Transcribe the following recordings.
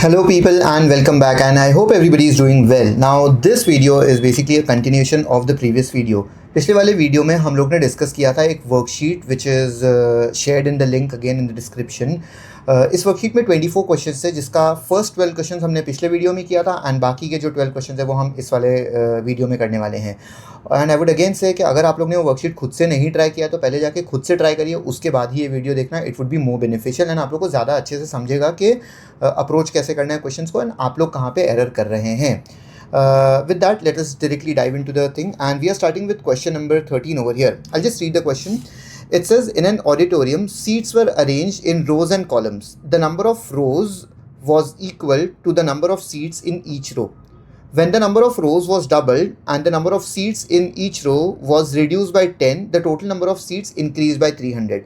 Hello people and welcome back, and I hope everybody is doing well. Now this video is basically a continuation of the previous video. पिछले वाले video में हम लोग ने discuss किया था एक worksheet which is shared in the link again in the description. इस वर्कशीट में 24 क्वेश्चंस है, जिसका फर्स्ट 12 क्वेश्चंस हमने पिछले वीडियो में किया था एंड बाकी के जो 12 क्वेश्चंस है वो हम इस वाले वीडियो में करने वाले हैं. एंड आई वुड अगेन से कि अगर आप लोग ने वो वर्कशीट खुद से नहीं ट्राई किया तो पहले जाके खुद से ट्राई करिए, उसके बाद ही ये वीडियो देखना. It would be more beneficial and आप लोग को ज़्यादा अच्छे से समझेगा कि अप्रोच कैसे करना है क्वेश्चंस को एंड आप लोग कहाँ पे एरर कर रहे हैं. With that, let us directly dive into the thing, and we are starting with question number 13 over here. I'll just read the question. It says, in an auditorium, seats were arranged in rows and columns. The number of rows was equal to the number of seats in each row. When the number of rows was doubled and the number of seats in each row was reduced by 10, the total number of seats increased by 300.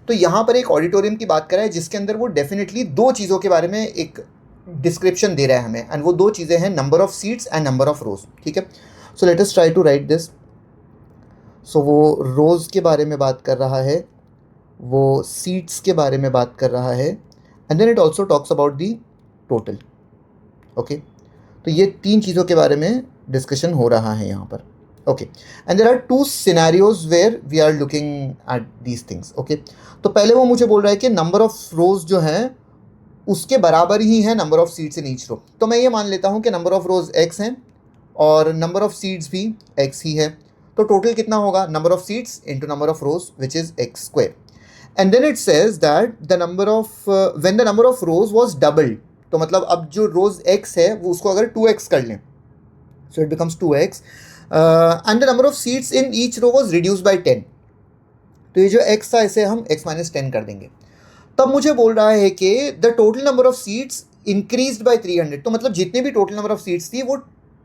तो यहाँ पर एक auditorium की बात कर रहा है जिसके अंदर वो डेफिनेटली दो चीज़ों के बारे में एक डिस्क्रिप्शन दे रहा है हमें, एंड वो दो चीज़ें हैं number of seats and number of rows. ठीक है, so let us try to write this. So वो रोज़ के बारे में बात कर रहा है, वो सीट्स के बारे में बात कर रहा है, and then it also talks about the total. Okay, तो ये तीन चीज़ों के बारे में डिस्कशन हो रहा है यहाँ पर. Okay, and there are two scenarios where we are looking at these things. Okay, तो पहले वो मुझे बोल रहा है कि नंबर ऑफ रोज जो है उसके बराबर ही है number of seats in each row. तो मैं ये मान लेता हूँ कि नंबर ऑफ रोज x हैं और नंबर ऑफ सीट्स भी x ही है. तो टोटल कितना होगा? Number of seats into number of rows which is x square. And then it says that the number of when the number of rows was doubled, तो मतलब अब जो रोज x है वो उसको अगर 2x कर लें, so it becomes 2x. And the number of seats in each row was reduce by 10. तो ये जो x था इसे हम x माइनस 10 कर देंगे. तब मुझे बोल रहा है कि the total number of seats increased by 300. तो मतलब जितने भी टोटल नंबर ऑफ सीट्स थी वो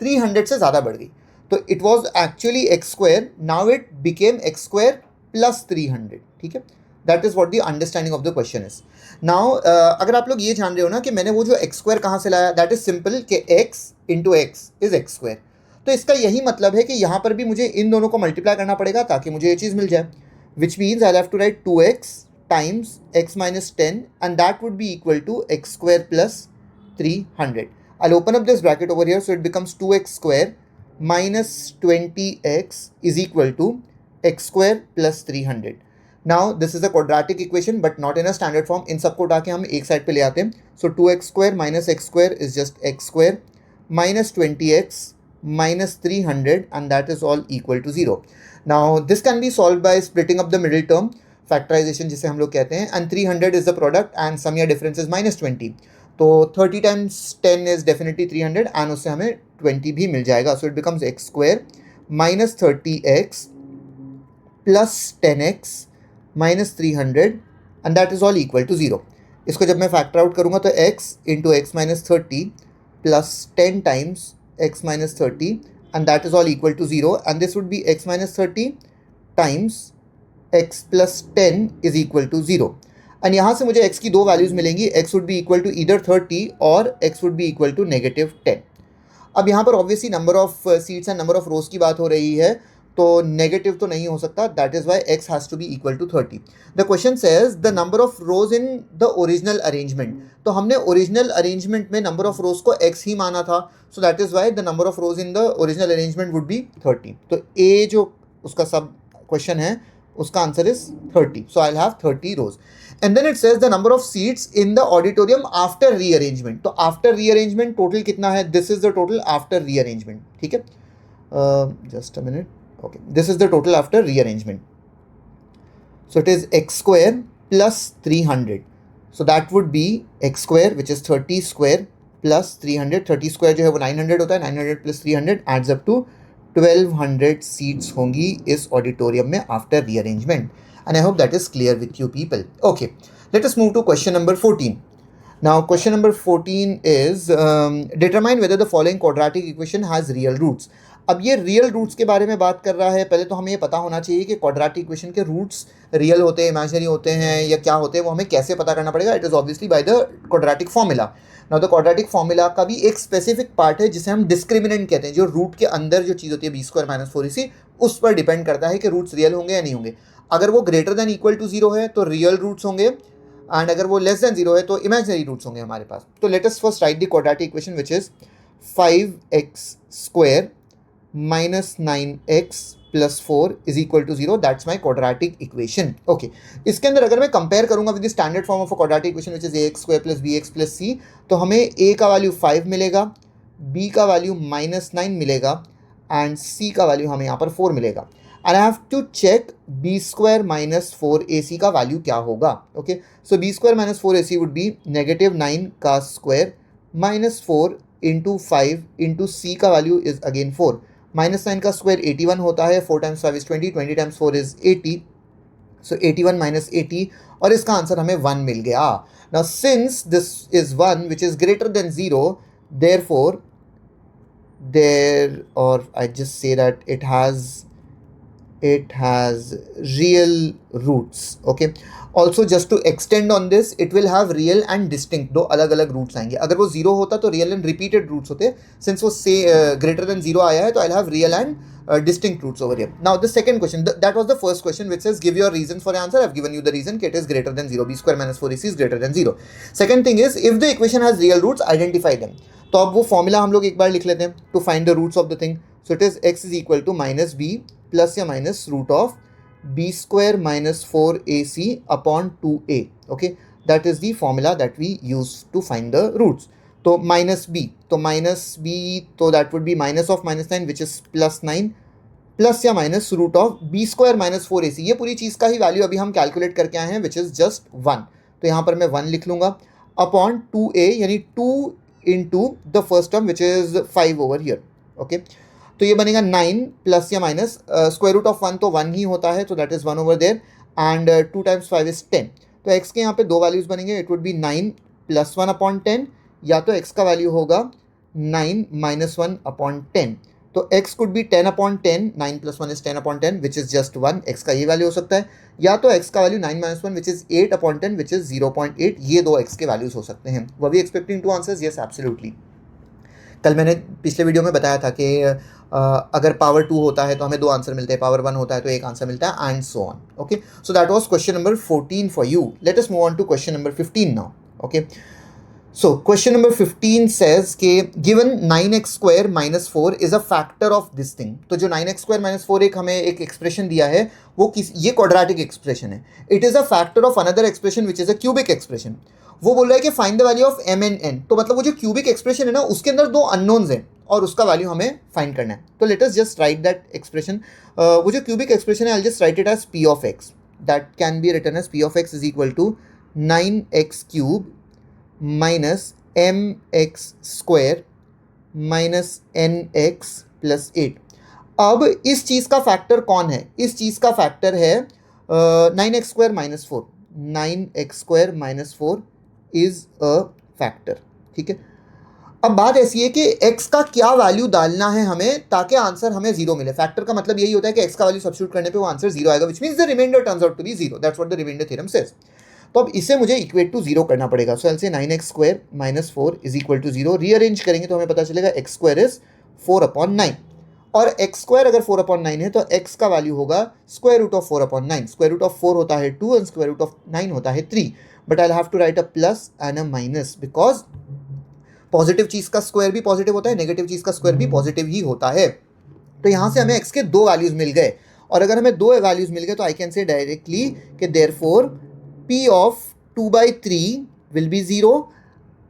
300 से ज़्यादा बढ़ गई. तो it was actually x square, now it became x square plus 300. ठीक है, that is what the understanding of the question is. Now अगर आप लोग ये जान रहे हो ना कि मैंने वो जो एक्स स्क्वायर कहाँ से लाया, दैट इज सिंपल कि x into x is x square. तो इसका यही मतलब है कि यहाँ पर भी मुझे इन दोनों को मल्टीप्लाई करना पड़ेगा ताकि मुझे ये चीज़ मिल जाए, which means I have to write 2x times x minus 10, and that would be equal to x square plus 300. I'll open up this bracket over here, so it becomes 2x square minus 20x is equal to x square plus 300. Now this is a quadratic equation but not in a standard form. इन सबको उठा के हम एक side पे ले आते हैं. So 2x square minus x square is just x square minus 20x minus 300, and that is all equal to 0. Now this can be solved by splitting up the middle term, factorisation जिसे हम लोग कहते हैं, and 300 is the product and sum या difference is minus 20. तो 30 times 10 is definitely 300 and उससे हमें 20 भी मिल जाएगा. So it becomes x square minus 30x plus 10x minus 300, and that is all equal to 0. इसको जब मैं फैक्टर आउट करूँगा तो x into x minus 30 plus 10 times x minus 30, and that is all equal to 0, and this would be x minus 30 times x plus 10 is equal to 0. And यहाँ से मुझे x की दो वैल्यूज़ मिलेंगी. x would be equal to either 30 और x would be equal to negative 10. अब यहाँ पर obviously number of seats and number of rows की बात हो रही है, तो नेगेटिव तो नहीं हो सकता. That is why x has to be equal to 30. The question says the number of rows in the original arrangement. तो हमने ओरिजिनल अरेंजमेंट में नंबर ऑफ रोज को x ही माना था, so that is why the number of rows in the original arrangement would be 30. तो a जो उसका सब क्वेश्चन है उसका answer is 30. So I have 30 rows. And then it says the number of seats in the auditorium after rearrangement. तो after rearrangement total कितना है? This is the total after rearrangement. ठीक है, just a minute. Okay, this is the total after rearrangement. So it is x square plus 300. So that would be x square which is 30 square plus 300. 30 square जो है वो 900 होता है. 900 plus 300 adds up to 1200 seats होंगी इस auditorium में after rearrangement. And I hope that is clear with you people. Okay, let us move to question number 14. Now question number 14 is determine whether the following quadratic equation has real roots. अब ये real roots के बारे में बात कर रहा है. पहले तो हमें ये पता होना चाहिए कि क्वाड्रेटिक इक्वेशन के रूट्स रियल होते हैं, इमेजिनरी होते हैं या क्या होते हैं, वो हमें कैसे पता करना पड़ेगा. It is obviously by the quadratic formula. Now the quadratic formula का भी एक स्पेसिफिक पार्ट है जिसे हम डिस्क्रिमिनेंट कहते हैं. जो रूट के अंदर जो चीज़ होती है बी स्क्वायर माइनस 4ac, उस पर डिपेंड करता है कि रूट्स रियल होंगे या नहीं होंगे. अगर वो ग्रेटर देन इक्वल टू 0 है तो रियल रूट्स होंगे, एंड अगर वो लेस देन 0 है तो इमेजिनरी रूट्स होंगे हमारे पास. तो let us first right the quadratic equation which is 5x² minus 9x plus 4 is equal to 0. That's my quadratic equation. Okay. इसके अंदर अगर मैं कंपेयर करूंगा with the standard form of a quadratic equation which is ax² plus bx plus c, तो हमें a का value 5 मिलेगा, b का वैल्यू -9 मिलेगा एंड c का वैल्यू हमें यहाँ पर 4 मिलेगा. And I have to check b² minus 4ac का वैल्यू क्या होगा. Okay, so b² minus 4ac would be -9 का स्क्वायर -4 इंटू 5 इंटू c का वैल्यू इज अगेन 4. -9 का स्क्वायर 81 होता है, 4 times 5 is 20, 20 times 4 is 80, so 81 minus 80, और इसका आंसर हमें 1 मिल गया. Now since this is 1 which is greater than 0, therefore I just say that it has real roots. Okay, also just to extend on this, it will have real and distinct, दो अलग अलग roots आएंगे. अगर वो 0 होता तो real and repeated roots होते. Since वो से ग्रेटर देन 0 आया है तो I have real and distinct roots over here. Now the second question, that was the first question which says give your reasons for the answer. I've given you the reason, it is greater than 0. b² minus 4ac is greater than 0. Second thing is, if the equation has real roots, identify them. तो अब वो formula हम लोग एक बार लिख लेते हैं to find the roots of the thing. So it is x is equal to -b plus या minus root of b² minus 4ac upon 2a. Okay, that is the formula that we use to find the roots. तो -b, तो that would be minus of -9 which is +9 plus या minus root of b² minus 4ac. ये पूरी चीज़ का ही value अभी हम calculate करके आए हैं विच इज़ जस्ट 1. तो यहाँ पर मैं 1 लिख लूँगा अपॉन 2a, यानी 2 into the first term which is 5 over here. Okay, तो ये बनेगा 9 प्लस या माइनस स्क्वायर रूट ऑफ 1 तो 1 ही होता है, तो that is 1 over there, and 2 times 5 is 10. तो x के यहाँ पे दो वैल्यूज़ बनेंगे. इट वुड बी 9 + 1 अपॉन 10, या तो x का वैल्यू होगा 9 - 1 अपॉन 10. तो x could be 10 upon 10, 9 + 1 is 10 upon 10 which is just 1. x का ये वैल्यू हो सकता है, या तो x का वैल्यू 9 - 1 which is 8 upon 10 which is 0.8. ये दो x के वैल्यूज़ हो सकते हैं. Were we expecting two answers? Yes, absolutely. कल मैंने पिछले वीडियो में बताया था कि अगर पावर 2 होता है तो हमें दो आंसर मिलते हैं, पावर 1 होता है तो एक आंसर मिलता है, and so on. Okay, so that was question number 14 for you. Let us move on to question number 15 now. Okay, so question number 15 says कि given 9x² minus 4 is a factor of this thing. तो जो 9x² minus 4 एक हमें एक expression दिया है वो ये क्वाड्रेटिक एक्सप्रेशन है. It is a factor of another expression which is a cubic expression. वो बोल रहा है कि find the value of m and n. तो मतलब वो जो क्यूबिक एक्सप्रेशन है ना, उसके अंदर दो अननोन्स हैं और उसका वैल्यू हमें फाइंड करना है. तो let us just write that expression. वो जो क्यूबिक एक्सप्रेशन है, I just write it as p of x. That can be written as p of x is equal to 9x³ minus mx² minus nx plus 8. अब इस चीज़ का factor कौन है? इस चीज़ का फैक्टर है 9x² minus 4. 9x² minus 4 is a factor. ठीक है, अब बात ऐसी है कि x का क्या वैल्यू डालना है हमें ताकि आंसर हमें 0 मिले. फैक्टर का मतलब यही होता है कि x का वैल्यू सब्स्टिट्यूट करने पे वो आंसर 0 आएगा, which means the remainder turns out to be 0. That's what the remainder theorem says. तो अब इसे मुझे इक्वेट टू 0 करना पड़ेगा. सो आई से 9x² minus 4 is equal to 0. Rearrange करेंगे तो हमें पता चलेगा x² इज 4/9, और x² अगर 4/9 है तो x का वैल्यू होगा square root of 4/9. Square root of 4 होता है 2 एंड स्क्वायर रूट ऑफ 9 होता है 3. But I have to write a plus and a minus, because positive चीज़ का स्क्वायर भी पॉजिटिव होता है, नेगेटिव चीज़ का स्क्वायर भी पॉजिटिव ही होता है. तो यहाँ से हमें x के दो वैल्यूज़ मिल गए, और अगर हमें दो वैल्यूज़ मिल गए तो आई कैन से डायरेक्टली कि therefore p of 2/3 will be 0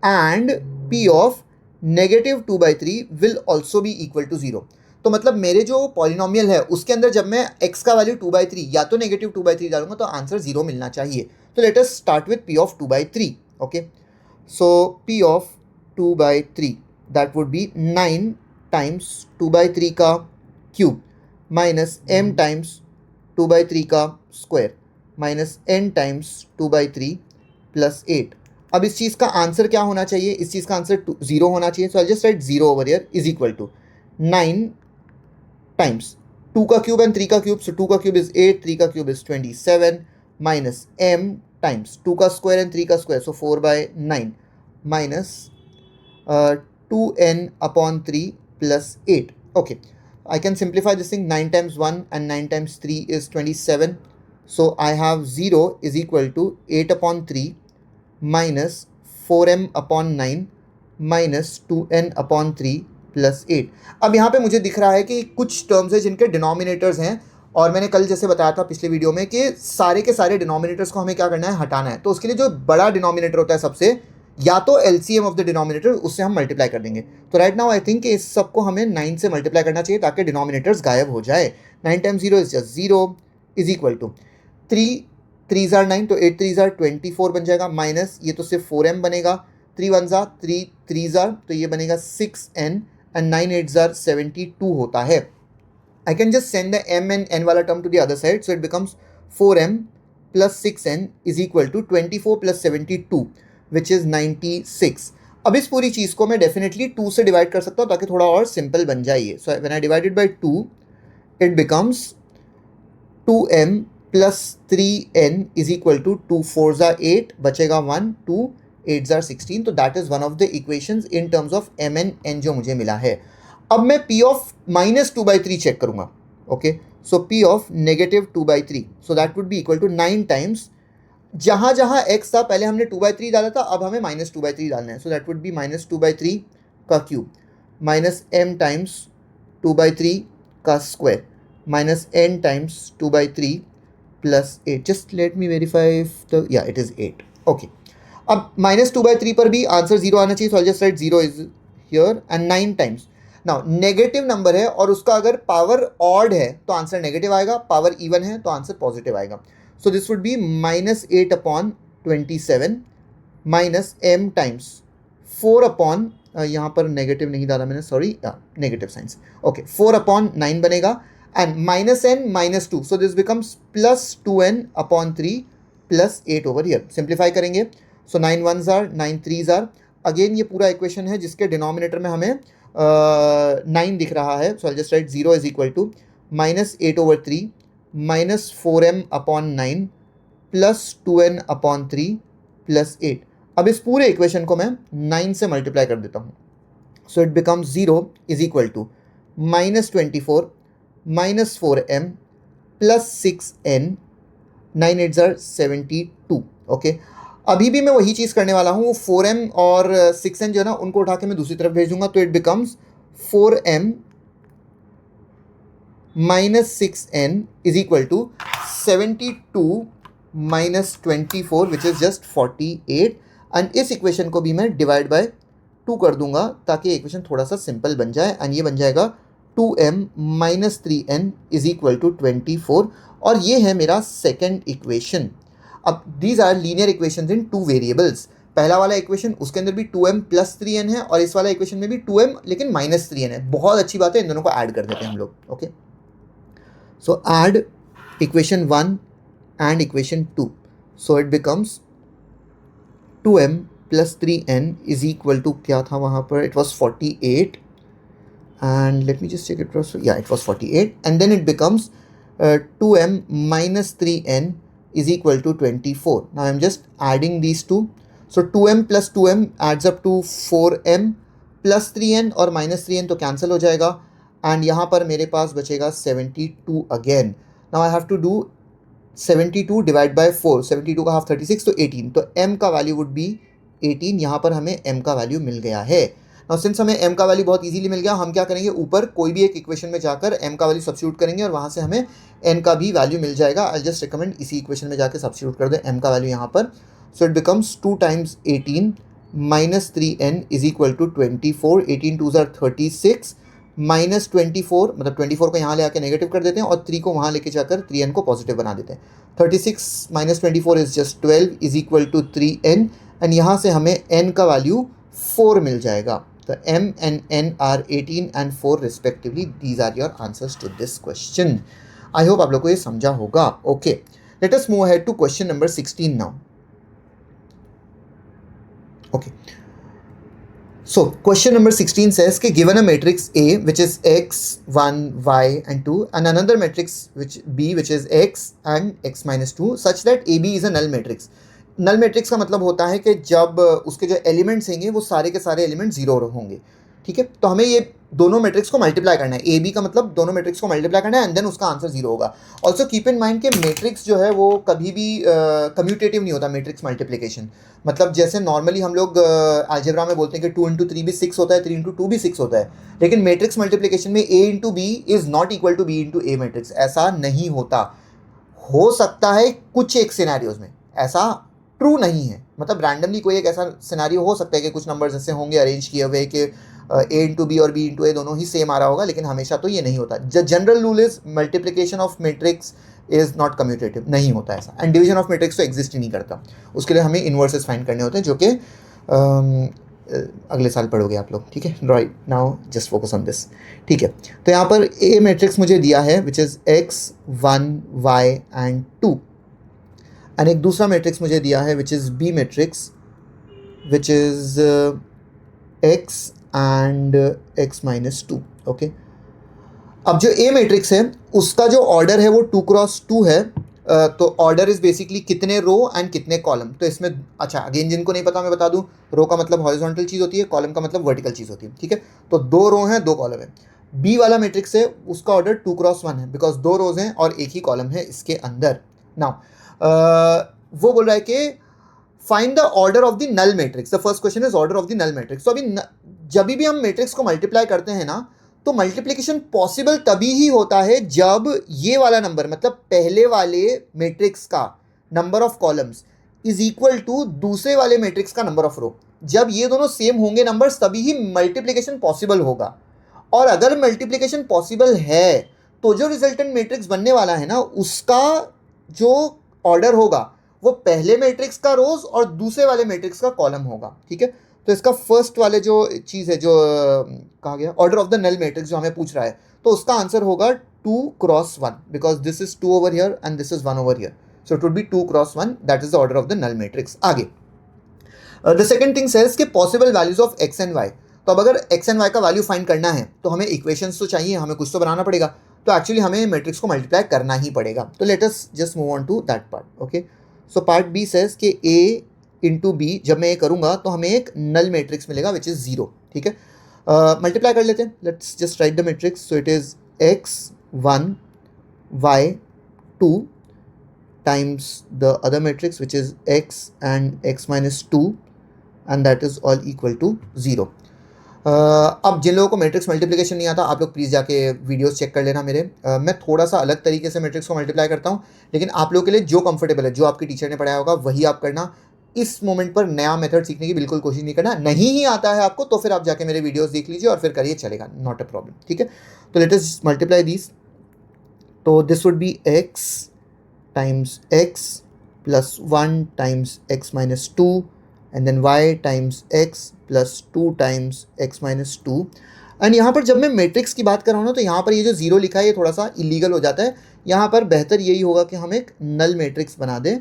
and p of -2/3 will also be equal to 0. तो मतलब मेरे जो पॉलिनोमियल है उसके अंदर जब मैं x का वैल्यू 2/3 या तो -2/3 डालूंगा तो आंसर 0 मिलना चाहिए. तो let us start with p of 2/3. Okay, so p of 2/3 that would be 9 times 2/3 का क्यूब माइनस m times 2/3 का square minus n times 2/3 plus 8. अब इस चीज़ का आंसर क्या होना चाहिए? इस चीज़ का आंसर 0 होना चाहिए. So I just write 0 over here is equal to 9 times 2 का क्यूब एंड 3 का क्यूब. सो 2 का क्यूब इज 8, 3 का cube is 27 minus m times 2 का स्क्वायर एंड 3 का square, so 4/9 minus 2n upon 3 plus 8. Okay, I can simplify this thing. 9 times 1 and 9 times 3 is 27. So I have 0 is equal to 8/3 minus 4m/9 minus 2n/3 plus 8। अब यहाँ पे मुझे दिख रहा है कि कुछ टर्म्स है जिनके डिनोमिनेटर्स हैं, और मैंने कल जैसे बताया था पिछले वीडियो में कि सारे के सारे डिनोमिनेटर्स को हमें क्या करना है, हटाना है। तो उसके लिए जो बड़ा डिनोमिनेटर होता है सबसे, या तो एलसीएम ऑफ द डिनोमिनेटर, उससे हम मल्टीप्लाई कर देंगे। तो राइट नाउ आई थिंक इस सबको हमें 9 से मल्टीप्लाई करना चाहिए ताकि डिनोमिनेटर्स गायब हो जाए। 9 times 0 is just 0 is equal to 3 3 are 9, तो 8 3 आर 24 बन जाएगा, माइनस ये तो सिर्फ 4m बनेगा, 3 1 आर 3 3 आर, तो ये बनेगा 6n, एंड 9 8 आर 72 होता है। I can just send the m and n वाला term to the other side, so it becomes 4m plus 6n is equal to 24 plus 72, which is 96. अब इस पूरी चीज़ को मैं डेफिनेटली 2 से डिवाइड कर सकता हूँ ताकि थोड़ा और सिंपल बन जाइए। So when I divided by 2 it becomes 2m plus 3n is equal to 2 4s are 8, बचेगा 1, 2 8s are 16। तो that is one of the equations in terms of m and n जो मुझे मिला है। अब मैं p ऑफ -2/3 चेक करूंगा। Okay, so p of -2/3, so that would be equal to 9 times, जहां जहां x था पहले हमने 2/3 डाला था, अब हमें -2/3 डालना है। सो दैट वुड बी -2/3 का क्यूब माइनस m टाइम्स 2/3 का square minus n times 2/3 plus 8। Just let me verify the, या इट इज 8। ओके, अब -2/3 पर भी आंसर 0 आना चाहिए, so I just write 0 is here, and 9 times. Now negative number है और उसका अगर पावर ऑड है तो आंसर नेगेटिव आएगा, पावर इवन है तो आंसर पॉजिटिव आएगा। So this would be -8/27 minus m times 4 यहाँ पर नेगेटिव नहीं डाला मैंने, सॉरी, नेगेटिव साइंस। ओके, 4/9 बनेगा, and -n -2, so this becomes plus 2n/3 plus 8 over here. Simplify करेंगे, सो 9 1s are 9 3s are, again ये पूरा इक्वेशन है जिसके डिनोमिनेटर में हमें 9 दिख रहा है। So I just write 0 is equal to -8/3 minus 4m/9 plus 2n/3 plus 8। अब इस पूरे इक्वेशन को मैं 9 से मल्टीप्लाई कर देता हूँ। So it becomes 0 is equal to -24 minus 4m plus 6n, 9 8s are 72। Okay, अभी भी मैं वही चीज़ करने वाला हूँ, 4m और 6n जो है ना उनको उठा के मैं दूसरी तरफ भेज दूंगा, तो it becomes 4m minus 6n is equal to 72 minus 24 which is just 48। And इस इक्वेशन को भी मैं डिवाइड बाय 2 कर दूंगा ताकि इक्वेशन थोड़ा सा सिंपल बन जाए, एंड ये बन जाएगा 2m minus 3n is equal to 24, और ये है मेरा सेकेंड इक्वेशन। अब these are linear equations in 2 variables. पहला वाला इक्वेशन उसके अंदर भी 2m प्लस 3n है, और इस वाला इक्वेशन में भी 2m लेकिन माइनस 3n है। बहुत अच्छी बात है, इन दोनों को ऐड कर देते हैं हम लोग। Okay, so add equation 1 and equation 2, so it becomes 2m plus 3n is equal to, क्या था वहाँ पर, it was 48, and let me just check it was, yeah, it was 48, and then it becomes 2m minus 3n is equal to 24. Now I'm just adding these two, so 2m plus 2m adds up to 4m plus 3n, और minus 3n तो cancel हो जाएगा, and यहाँ पर मेरे पास बचेगा 72 again. Now I have to do 72 divide by 4, 72 का half 36, तो 18, तो m का वैल्यू वुड बी 18। यहाँ पर हमें m का वैल्यू मिल गया है। नाउ सिंस हमें m का वैल्यू बहुत इजीली मिल गया, हम क्या करेंगे, ऊपर कोई भी एक इक्वेशन में जाकर m का वैल्यू सब्स्टिट्यूट करेंगे और वहाँ से हमें n का भी वैल्यू मिल जाएगा। आई जस्ट रिकमेंड इसी इक्वेशन में जाकर सब्स्टिट्यूट कर दे m का वैल्यू यहाँ पर। So it becomes 2 times 18 minus 3n is equal to 24, 18 2s are 36 minus 24, मतलब 24 को यहाँ ले आके नेगेटिव कर देते हैं और 3 को वहाँ लेके जाकर 3n को पॉजिटिव बना देते हैं। 36 minus 24 is just 12 is equal to 3n, and यहाँ से हमें n का वैल्यू 4 मिल जाएगा। तो m and n are 18 and 4 respectively. These are your answers to this question. I hope आप लोग को ये समझा होगा। Okay, let us move ahead to question number 16 now. Okay, so question number 16 says कि given a matrix A which is x, 1, y and 2 and another matrix which B which is x and x minus 2 such that AB is a null matrix. Null matrix का मतलब होता है कि जब उसके जो elements होंगे वो सारे के सारे एलिमेंट जीरो होंगे। ठीक है, तो हमें ये दोनों मैट्रिक्स को मल्टीप्लाई करना है, ए बी का मतलब दोनों मैट्रिक्स को मल्टीप्लाई करना है एंड देन उसका आंसर 0 होगा। ऑल्सो कीप इन माइंड कि मैट्रिक्स जो है वो कभी भी कम्यूटेटिव नहीं होता, मैट्रिक्स मल्टीप्लिकेशन। मतलब जैसे नॉर्मली हम लोग अलजेब्रा में बोलते हैं कि 2 इंटू 3 भी 6 होता है, 3 इंटू 2 भी 6 होता है, लेकिन मैट्रिक्स मल्टीप्लिकेशन में A into B is not equal to B into A matrix, ऐसा नहीं होता। हो सकता है कुछ एक सिनेरियोज में, ऐसा ट्रू नहीं है। मतलब रैंडमली कोई एक ऐसा सिनेरियो हो सकता है कि कुछ नंबर्स ऐसे होंगे अरेंज किए हुए कि ए इंटू बी और बी इंटू ए दोनों ही सेम आ रहा होगा, लेकिन हमेशा तो ये नहीं होता। The general rule is multiplication of matrix is not commutative, नहीं होता ऐसा। एंड डिवीजन ऑफ मैट्रिक्स तो एग्जिस्ट ही नहीं करता, उसके लिए हमें इन्वर्सेस फाइंड करने होते हैं, जो कि अगले साल पढ़ोगे आप लोग, ठीक है। Right now just focus on this, ठीक है। तो यहाँ पर ए मैट्रिक्स मुझे दिया है which is x 1 y and 2, and एक दूसरा मैट्रिक्स मुझे दिया है which is B matrix which is x and x minus 2, okay. अब जो ए मैट्रिक्स है उसका जो ऑर्डर है वो 2 क्रॉस 2 है, तो ऑर्डर इज बेसिकली कितने रो एंड कितने कॉलम। तो इसमें अच्छा अगेन जिनको नहीं पता मैं बता दूं, रो का मतलब हॉरिजॉन्टल चीज़ होती है, कॉलम का मतलब वर्टिकल चीज़ होती है, ठीक है। तो 2 रो हैं 2 कॉलम है। बी वाला मैट्रिक्स है उसका ऑर्डर 2 क्रॉस 1 है, बिकॉज 2 रोज हैं और एक ही कॉलम है इसके अंदर। नाउ वो बोल रहा है कि find the order of the null matrix. The first question is order of the null matrix. तो अभी जब भी हम मैट्रिक्स को मल्टीप्लाई करते हैं ना, तो मल्टीप्लिकेशन पॉसिबल तभी ही होता है जब ये वाला नंबर मतलब पहले वाले मैट्रिक्स का number of columns is equal to दूसरे वाले मैट्रिक्स का नंबर ऑफ रो। जब ये दोनों सेम होंगे नंबर्स तभी ही मल्टीप्लिकेशन पॉसिबल होगा। और अगर मल्टीप्लिकेशन पॉसिबल है तो जो रिजल्टेंट मैट्रिक्स बनने वाला है ना, उसका जो ऑर्डर होगा वो पहले मैट्रिक्स का रोज और दूसरे वाले मैट्रिक्स का कॉलम होगा, ठीक है। तो इसका फर्स्ट वाले जो चीज़ है जो कहा गया order of the null matrix जो हमें पूछ रहा है, तो उसका आंसर होगा 2 cross 1, because this is 2 over here and this is 1 over here, so it would be 2 cross 1, that is the order of the null matrix. आगे द सेकंड थिंग सेज कि possible values of x and y. तो अब अगर x and y का value find करना है तो हमें इक्वेशंस तो चाहिए, हमें कुछ तो बनाना पड़ेगा, तो एक्चुअली हमें मैट्रिक्स को मल्टीप्लाई करना ही पड़ेगा। तो let us just move on to that part, okay. So part B says कि ए इंटू बी जब मैं ये करूँगा तो हमें एक नल मैट्रिक्स मिलेगा विच इज़ 0, ठीक है। मल्टीप्लाई कर लेते हैं, let's just right the matrix. So it is x 1 y 2 times the other matrix which is x and x minus 2 and that is all equal to 0. अब जिन लोगों को matrix multiplication नहीं आता आप लोग प्लीज़ जाके वीडियोस चेक कर लेना मेरे। मैं थोड़ा सा अलग तरीके से मैट्रिक्स को मल्टीप्लाई करता हूँ, लेकिन आप लोगों के लिए जो कंफर्टेबल है, जो आपकी टीचर ने पढ़ाया होगा वही आप करना। इस मोमेंट पर नया मेथड सीखने की बिल्कुल कोशिश नहीं करना। नहीं ही आता है आपको तो फिर आप जाके मेरे वीडियोस देख लीजिए और फिर करिए, चलेगा, नॉट अ प्रॉब्लम, ठीक है। तो लेट अस मल्टीप्लाई दिस। तो this would be x times x plus 1 times x minus 2 and then y times x plus 2 times x minus 2। And यहाँ पर जब मैं मैट्रिक्स की बात कर रहा हूँ ना, तो यहाँ पर ये जो 0 लिखा है ये थोड़ा सा इलीगल हो जाता है। यहाँ पर बेहतर यही होगा कि हम एक नल मैट्रिक्स बना दें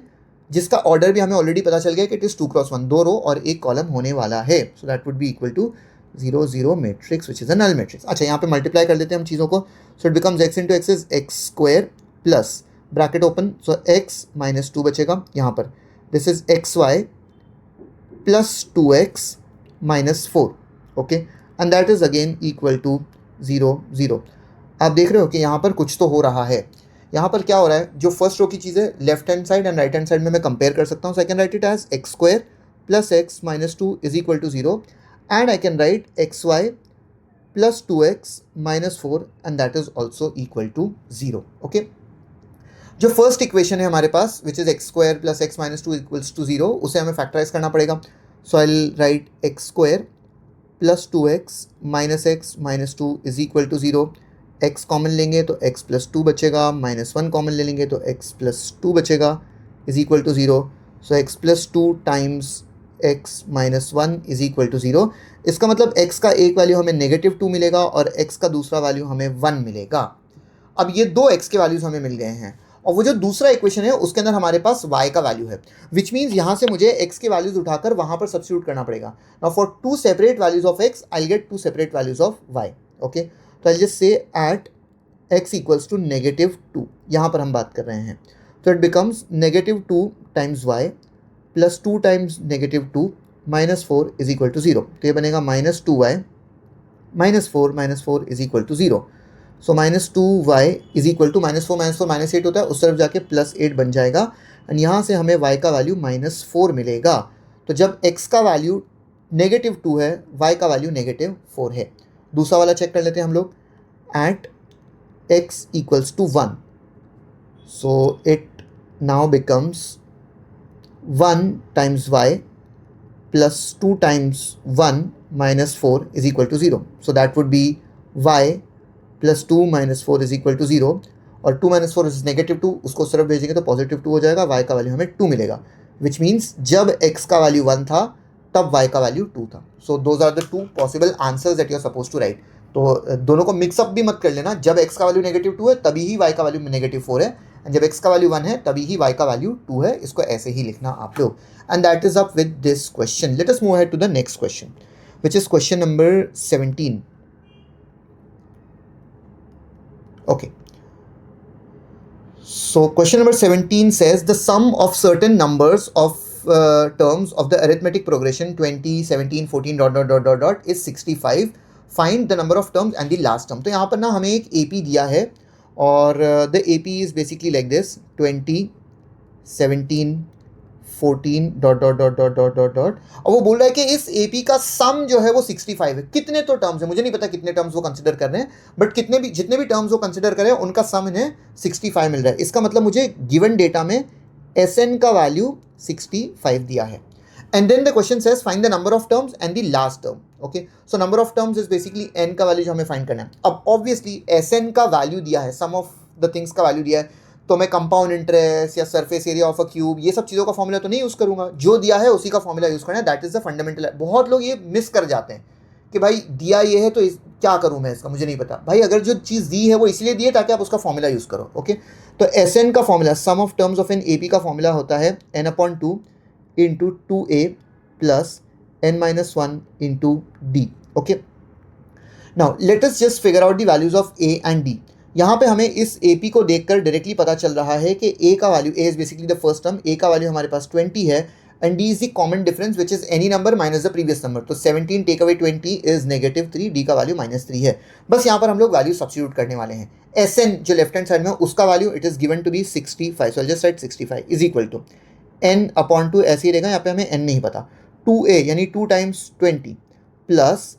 जिसका ऑर्डर भी हमें ऑलरेडी पता चल गया कि इट इज़ 2 क्रॉस 1, 2 रो और एक कॉलम होने वाला है। So that would be equal to 0 0 matrix which is a null matrix. अच्छा यहाँ पे मल्टीप्लाई कर देते हैं हम चीज़ों को। So it becomes x into x is x square plus bracket open, so x minus 2 बचेगा यहाँ पर, this is x y plus 2x minus 4, okay, and that is again equal to 0 0। आप देख रहे हो कि यहाँ पर कुछ तो हो रहा है। यहाँ पर क्या हो रहा है, जो फर्स्ट रो की चीज़ें left hand side and right hand side में मैं कंपेयर कर सकता हूँ। So I can write it as x square plus x minus 2 is equal to 0 and I can write x y plus 2x minus 4 and that is also equal to 0, okay. जो first equation है हमारे पास which is x square plus x minus 2 equals to 0, उसे हमें factorise करना पड़ेगा। So I write x square plus 2x minus 2 is equal to 0। x common लेंगे तो x प्लस 2 बचेगा, माइनस 1 कॉमन ले लेंगे तो x प्लस 2 बचेगा is equal to 0। So x plus 2 times x minus 1 is equal to 0। इसका मतलब x का एक वैल्यू हमें नेगेटिव 2 मिलेगा और x का दूसरा वैल्यू हमें 1 मिलेगा। अब ये दो x के वैल्यूज़ हमें मिल गए हैं और वो जो दूसरा इक्वेशन है उसके अंदर हमारे पास y का वैल्यू है, विच मीन्स यहाँ से मुझे x के वैल्यूज उठाकर वहाँ पर सब्स्टिट्यूट करना पड़ेगा। Now for 2 separate values of x I get 2 separate values of y, okay. तो I just set x equals to negative 2, यहाँ पर हम बात कर रहे हैं। तो it becomes negative 2 times y plus 2 times negative 2 minus 4 is equal to 0। तो ये बनेगा minus 2y minus four is equal to 0. So -2y is equal to -4 -8 होता है, उस तरफ जाके +8 बन जाएगा. एंड यहाँ से हमें y का वैल्यू -4 मिलेगा. तो जब x का वैल्यू -2 है, y का वैल्यू -4 है. दूसरा वाला चेक कर लेते हैं हम लोग. At x equals to 1, so it now becomes 1 times y plus 2 times 1 minus 4 is equal to 0. So that would be y plus 2 minus 4 is equal to 0. और 2 minus 4 is -2, उसको सिर्फ भेजेंगे तो +2 हो जाएगा, y का वैल्यू हमें 2 मिलेगा. विच मीन्स जब x का वैल्यू 1 था तब y का वैल्यू 2 था. So those are the two possible answers that you are suppose to write. तो दोनों को मिक्सअप भी मत कर लेना. जब x का वैल्यू -2 है तभी ही y का वैल्यू -4 है, एंड जब x का वैल्यू 1 है तभी ही y का वैल्यू 2 है. इसको ऐसे ही लिखना आप लोग. And that is up with this question. Let us move ahead to the next question, which is question number 17. Okay. So question number 17 says the sum of certain numbers of terms of the arithmetic progression 20, 17, 14 ... is 65. Find the number of terms and the last term. तो यहाँ पर ना हमें एक AP दिया है और the AP is basically like this: 20, 17, 14 ... और वो बोल रहा है कि इस AP का सम जो है वो 65 है. कितने तो टर्म्स है, मुझे नहीं पता कितने टर्म्स वो कंसिडर कर रहे हैं, बट जितने भी टर्म्स वो कंसिडर कर रहे हैं उनका सम इन्हें 65 मिल रहा है. इसका मतलब मुझे गिवन डेटा में Sn का वैल्यू 65 दिया है. And then the question says find the number of terms and the last term. Okay, so number of terms is basically n का वैल्यू जो हमें फाइंड करना है. अब ऑब्वियसली Sn का वैल्यू दिया है, सम ऑफ द थिंग्स का वैल्यू दिया है, तो मैं कंपाउंड इंटरेस्ट या surface area of a cube ये सब चीज़ों का फॉर्मूला तो नहीं यूज़ करूंगा. जो दिया है उसी का फॉर्मूला यूज़ करना है. That is the fundamental. बहुत लोग ये मिस कर जाते हैं कि भाई दिया ये है तो क्या करूं मैं इसका, मुझे नहीं पता. भाई अगर जो चीज़ दी है वो इसलिए दी है ताकि आप उसका फॉर्मूला यूज़ करो. ओके, तो Sn का formula, sum of terms of an AP का फॉर्मूला होता है n/2 into 2a plus n-1 into d. Okay, now let us just figure out the values of a and d. यहाँ पे हमें इस AP को देखकर डायरेक्टली पता चल रहा है कि a का value, a is basically the first term, a का वैल्यू हमारे पास 20 है and d is the common difference which is any number minus the previous number. तो 17 टेक अवे 20 इज -3, d का वैल्यू -3 है. बस यहाँ पर हम लोग वैल्यू सब्स्टिट्यूट करने वाले हैं. Sn जो लेफ्ट हैंड साइड में उसका value it is given to be 65. So just write 65 is equal to n/2 ऐसे ही रहेगा, यहाँ पे हमें n नहीं पता. 2a यानी 2 times 20 plus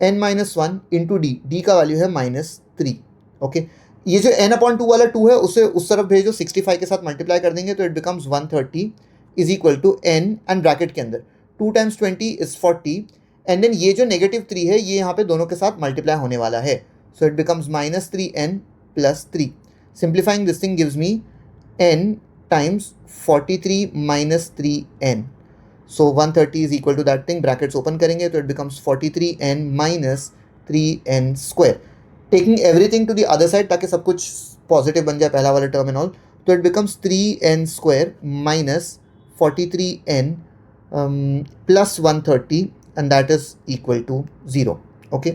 n-1 into d का वैल्यू है -3. ओके, ये जो n/2 वाला 2 है उसे उस तरफ भेजो, 65 के साथ मल्टीप्लाई कर देंगे तो it becomes 130 is equal to n and bracket के अंदर 2 टाइम्स 20 इज 40 एंड देन ये जो -3 है ये यहाँ पे दोनों के साथ मल्टीप्लाई होने वाला है. So it becomes -3n plus 3. Simplifying this thing gives me n times 43 minus 3n. So 130 is equal to that thing, brackets open करेंगे तो it becomes 43n minus 3n square. Taking everything to the other side ताकि सब कुछ positive बन जाए, पहला वाला term and all, तो it becomes 3n square minus 43n plus 130 and that is equal to 0. Okay.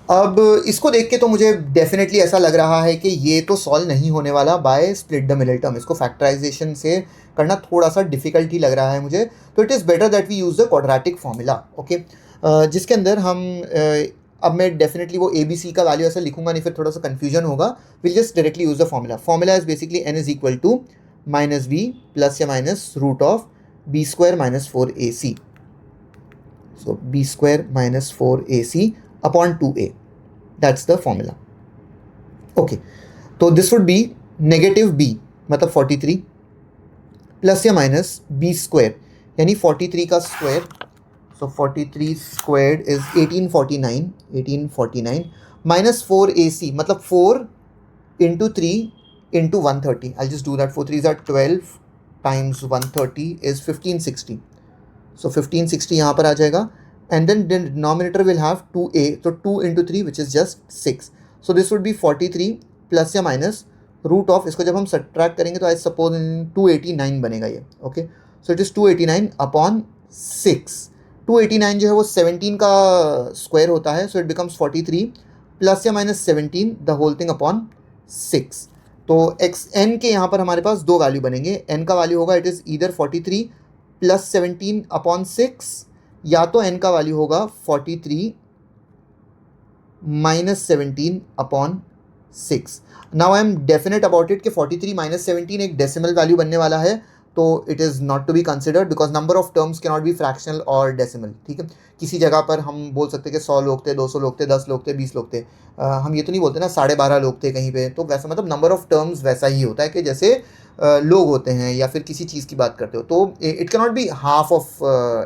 अब इसको देख के तो मुझे डेफिनेटली ऐसा लग रहा है कि ये तो सॉल्व नहीं होने वाला by split the middle term. इसको फैक्टराइजेशन से करना थोड़ा सा डिफिकल्ट ही लग रहा है मुझे. तो it is better that we use the quadratic formula. Okay, जिसके अंदर हम अब मैं डेफिनेटली वो ABC का वैल्यू ऐसा लिखूंगा नहीं, फिर थोड़ा सा कन्फ्यूजन होगा. Will just directly use the formula. Formula is basically n is equal to -b plus या minus root of b² - 4ac. So b² - 4ac upon 2a. That's the formula. Okay, तो this would be -b मतलब 43 plus या minus b² यानी 43 का square. So 43 squared is 1849 minus 4ac मतलब 4 into 3 into 130. I'll just do that. 4 3s are 12 times 130 is 1560. सो 1560 यहाँ पर आ जाएगा. And then the denominator will have 2a, so 2 into 3 which is just 6. So this would be 43 plus या minus root of, इसको जब हम subtract करेंगे तो I suppose 289 बनेगा ये. Okay, so it is 289 upon 6. 289 जो है वो 17 का स्क्वायर होता है, so it becomes 43 plus या minus 17 the whole thing upon 6. तो n के यहाँ पर हमारे पास दो वैल्यू बनेंगे. n का वैल्यू होगा it is either 43 plus 17 upon 6 या तो n का वैल्यू होगा 43 minus 17 upon 6. Now I am definite about it कि 43 माइनस 17 एक डेसिमल वैल्यू बनने वाला है, तो it is not to be considered because number of terms can not be fractional और डेसिमल. ठीक है, किसी जगह पर हम बोल सकते हैं कि 100 लोग थे, 200 लोग थे, 10 लोग थे, 20 लोग थे. हम ये तो नहीं बोलते ना 12.5 लोग थे कहीं पे. तो वैसा मतलब नंबर ऑफ टर्म्स वैसा ही होता है कि जैसे लोग होते हैं या फिर किसी चीज़ की बात करते हो, तो it can not be half of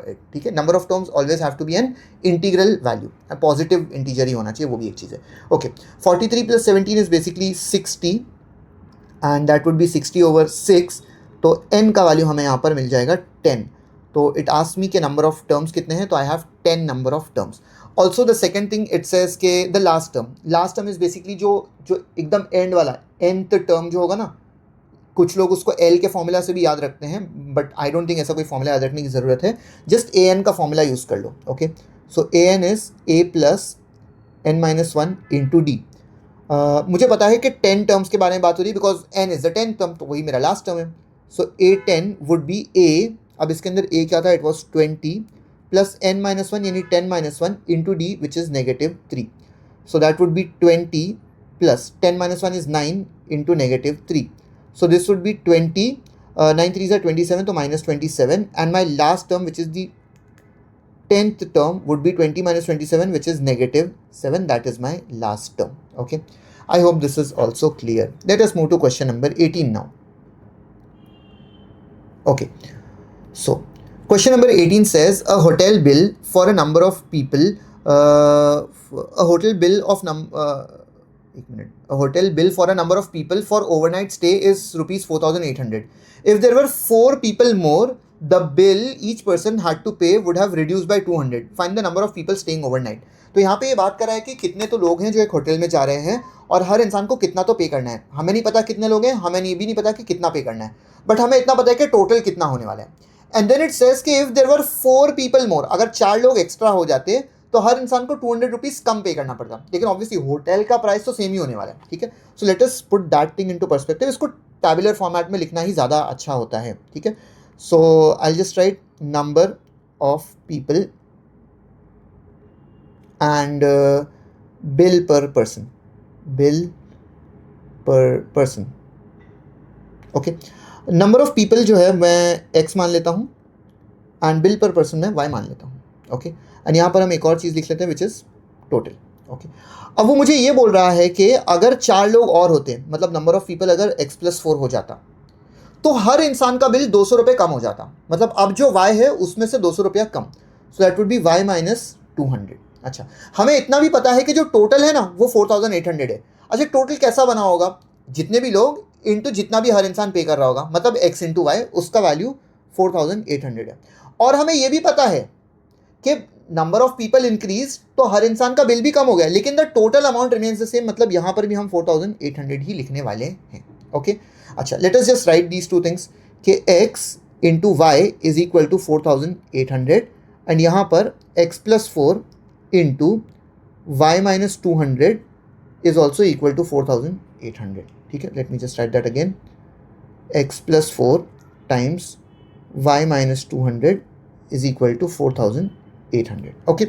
it. ठीक है, number of terms always have to be an integral value, positive integer ही होना चाहिए, वो भी एक चीज़ है. Okay, 43 plus 17 is basically 60 and that would be 60 over 6. तो n का वैल्यू हमें यहाँ पर मिल जाएगा 10. तो इट आस्क्स मी के नंबर ऑफ टर्म्स कितने हैं, तो I have 10 number of terms. Also the second thing it says के the last term is basically जो जो एकदम एंड वाला nth टर्म जो होगा ना, कुछ लोग उसको एल के फॉर्मूला से भी याद रखते हैं, बट आई डोंट थिंक ऐसा कोई फॉर्मूला याद रखने की ज़रूरत है. जस्ट ए एन का फॉर्मूला यूज़ कर लो. Okay, so A N is A plus N minus one into D. मुझे पता है कि 10 टर्म्स के बारे में बात हो रही है because n is the 10th term, तो वही मेरा लास्ट टर्म है. So a 10 would be a. अब इसके अंदर ए क्या था, it was 20 plus N minus one यानी 10 minus one into d which is -3. So that would be 20 plus 10 minus one is 9 into -3. So this would be 20, 9 3s are 27, so minus 27, and my last term which is the 10th term would be 20 minus 27 which is -7. That is my last term. Okay, I hope this is also clear. Let us move to question number 18 now. Okay, so question number 18 says a hotel bill for a number of people, a hotel bill of a hotel bill for a number of people for overnight stay is rupees 4,800. If there were 4 people more, the bill each person had to pay would have reduced by 200. Find the number of people staying overnight. तो यहाँ पे ये बात कर रहा है कि कितने तो लोग हैं जो एक होटल में जा रहे हैं और हर इंसान को कितना तो पे करना है. हमें नहीं पता कितने लोग हैं, हमें ये भी नहीं पता कि कितना पे करना है, बट हमें इतना पता है कि टोटल कितना होने वाला है. एंड देन इट सेज कि if there were 4 people more, अगर 4 लोग एक्स्ट्रा हो जाते तो हर इंसान को 200 रुपीज़ कम पे करना पड़ता. लेकिन ऑब्वियसली होटल का प्राइस तो सेम ही होने वाला है. ठीक है, so let us put that thing into perspective. इसको टैबुलर फॉर्मेट में लिखना ही ज़्यादा अच्छा होता है. ठीक है, so I just write number of people and bill per person, bill per person. Okay, number of people जो है मैं x मान लेता हूँ एंड बिल पर पर्सन मैं y मान लेता हूँ. ओके, एंड यहाँ पर हम एक और चीज़ लिख लेते हैं विच इज़ टोटल. ओके, अब वो मुझे ये बोल रहा है कि अगर 4 लोग और होते, मतलब नंबर ऑफ पीपल अगर x+4 हो जाता, तो हर इंसान का बिल 200 रुपये कम हो जाता. मतलब अब जो y है उसमें से 200 रुपया कम. So that would be y minus 200. अच्छा, हमें इतना भी पता है कि जो टोटल है ना वो 4,800 है. अच्छा, टोटल कैसा बना होगा, जितने भी लोग इंटू जितना भी हर इंसान पे कर रहा होगा, मतलब x इंटू वाई, उसका वैल्यू 4,800 है. और हमें ये भी पता है कि नंबर ऑफ पीपल इंक्रीज तो हर इंसान का बिल भी कम हो गया, लेकिन the total amount remains the same. मतलब यहाँ पर भी हम 4,800 ही लिखने वाले हैं. ओके, अच्छा, let us just write these two things कि x into y is equal to 4,800 and यहाँ पर x+4 into y minus 200 is also equal to 4,800. ठीक है, let me just write that again. x+4 times y minus 200 is equal to 4,800. Okay,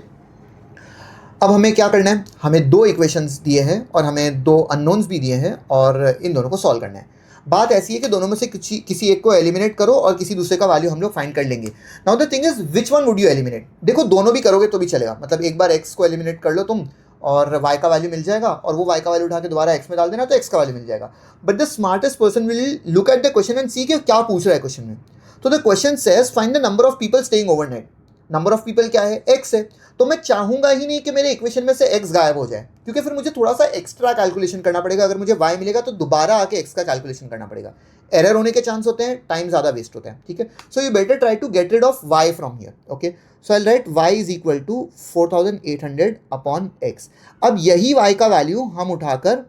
अब हमें क्या करना है, हमें 2 इक्वेशंस दिए हैं और हमें 2 अननोन्स भी दिए हैं और इन दोनों को सॉल्व करना है. बात ऐसी है कि दोनों में से किसी एक को एलिमिनेट करो और किसी दूसरे का वैल्यू हम लोग फाइंड कर लेंगे. Now the thing is which one would you eliminate. देखो, दोनों भी करोगे तो भी चलेगा. मतलब एक बार x को एलिमिनेट कर लो तुम और y का वैल्यू मिल जाएगा, और वो y का वैल्यू उठा के दोबारा x में डाल देना तो x का वैल्यू मिल जाएगा. But the smartest person will look at the question and see कि क्या पूछ रहा है क्वेश्चन में. तो the question says find the number of people staying overnight. Number of people क्या है, x है. तो मैं चाहूंगा ही नहीं कि मेरे इक्वेशन में से x गायब हो जाए, क्योंकि फिर मुझे थोड़ा सा एक्स्ट्रा कैलकुलेशन करना पड़ेगा. अगर मुझे y मिलेगा तो दोबारा आके x का कैलकुलेशन करना पड़ेगा. एरर होने के चांस होते हैं, टाइम ज़्यादा वेस्ट होता है. ठीक है, so you better try to get rid of y from here. Okay, so I write y is equal to 4,800 upon x. अब यही y का वैल्यू हम उठाकर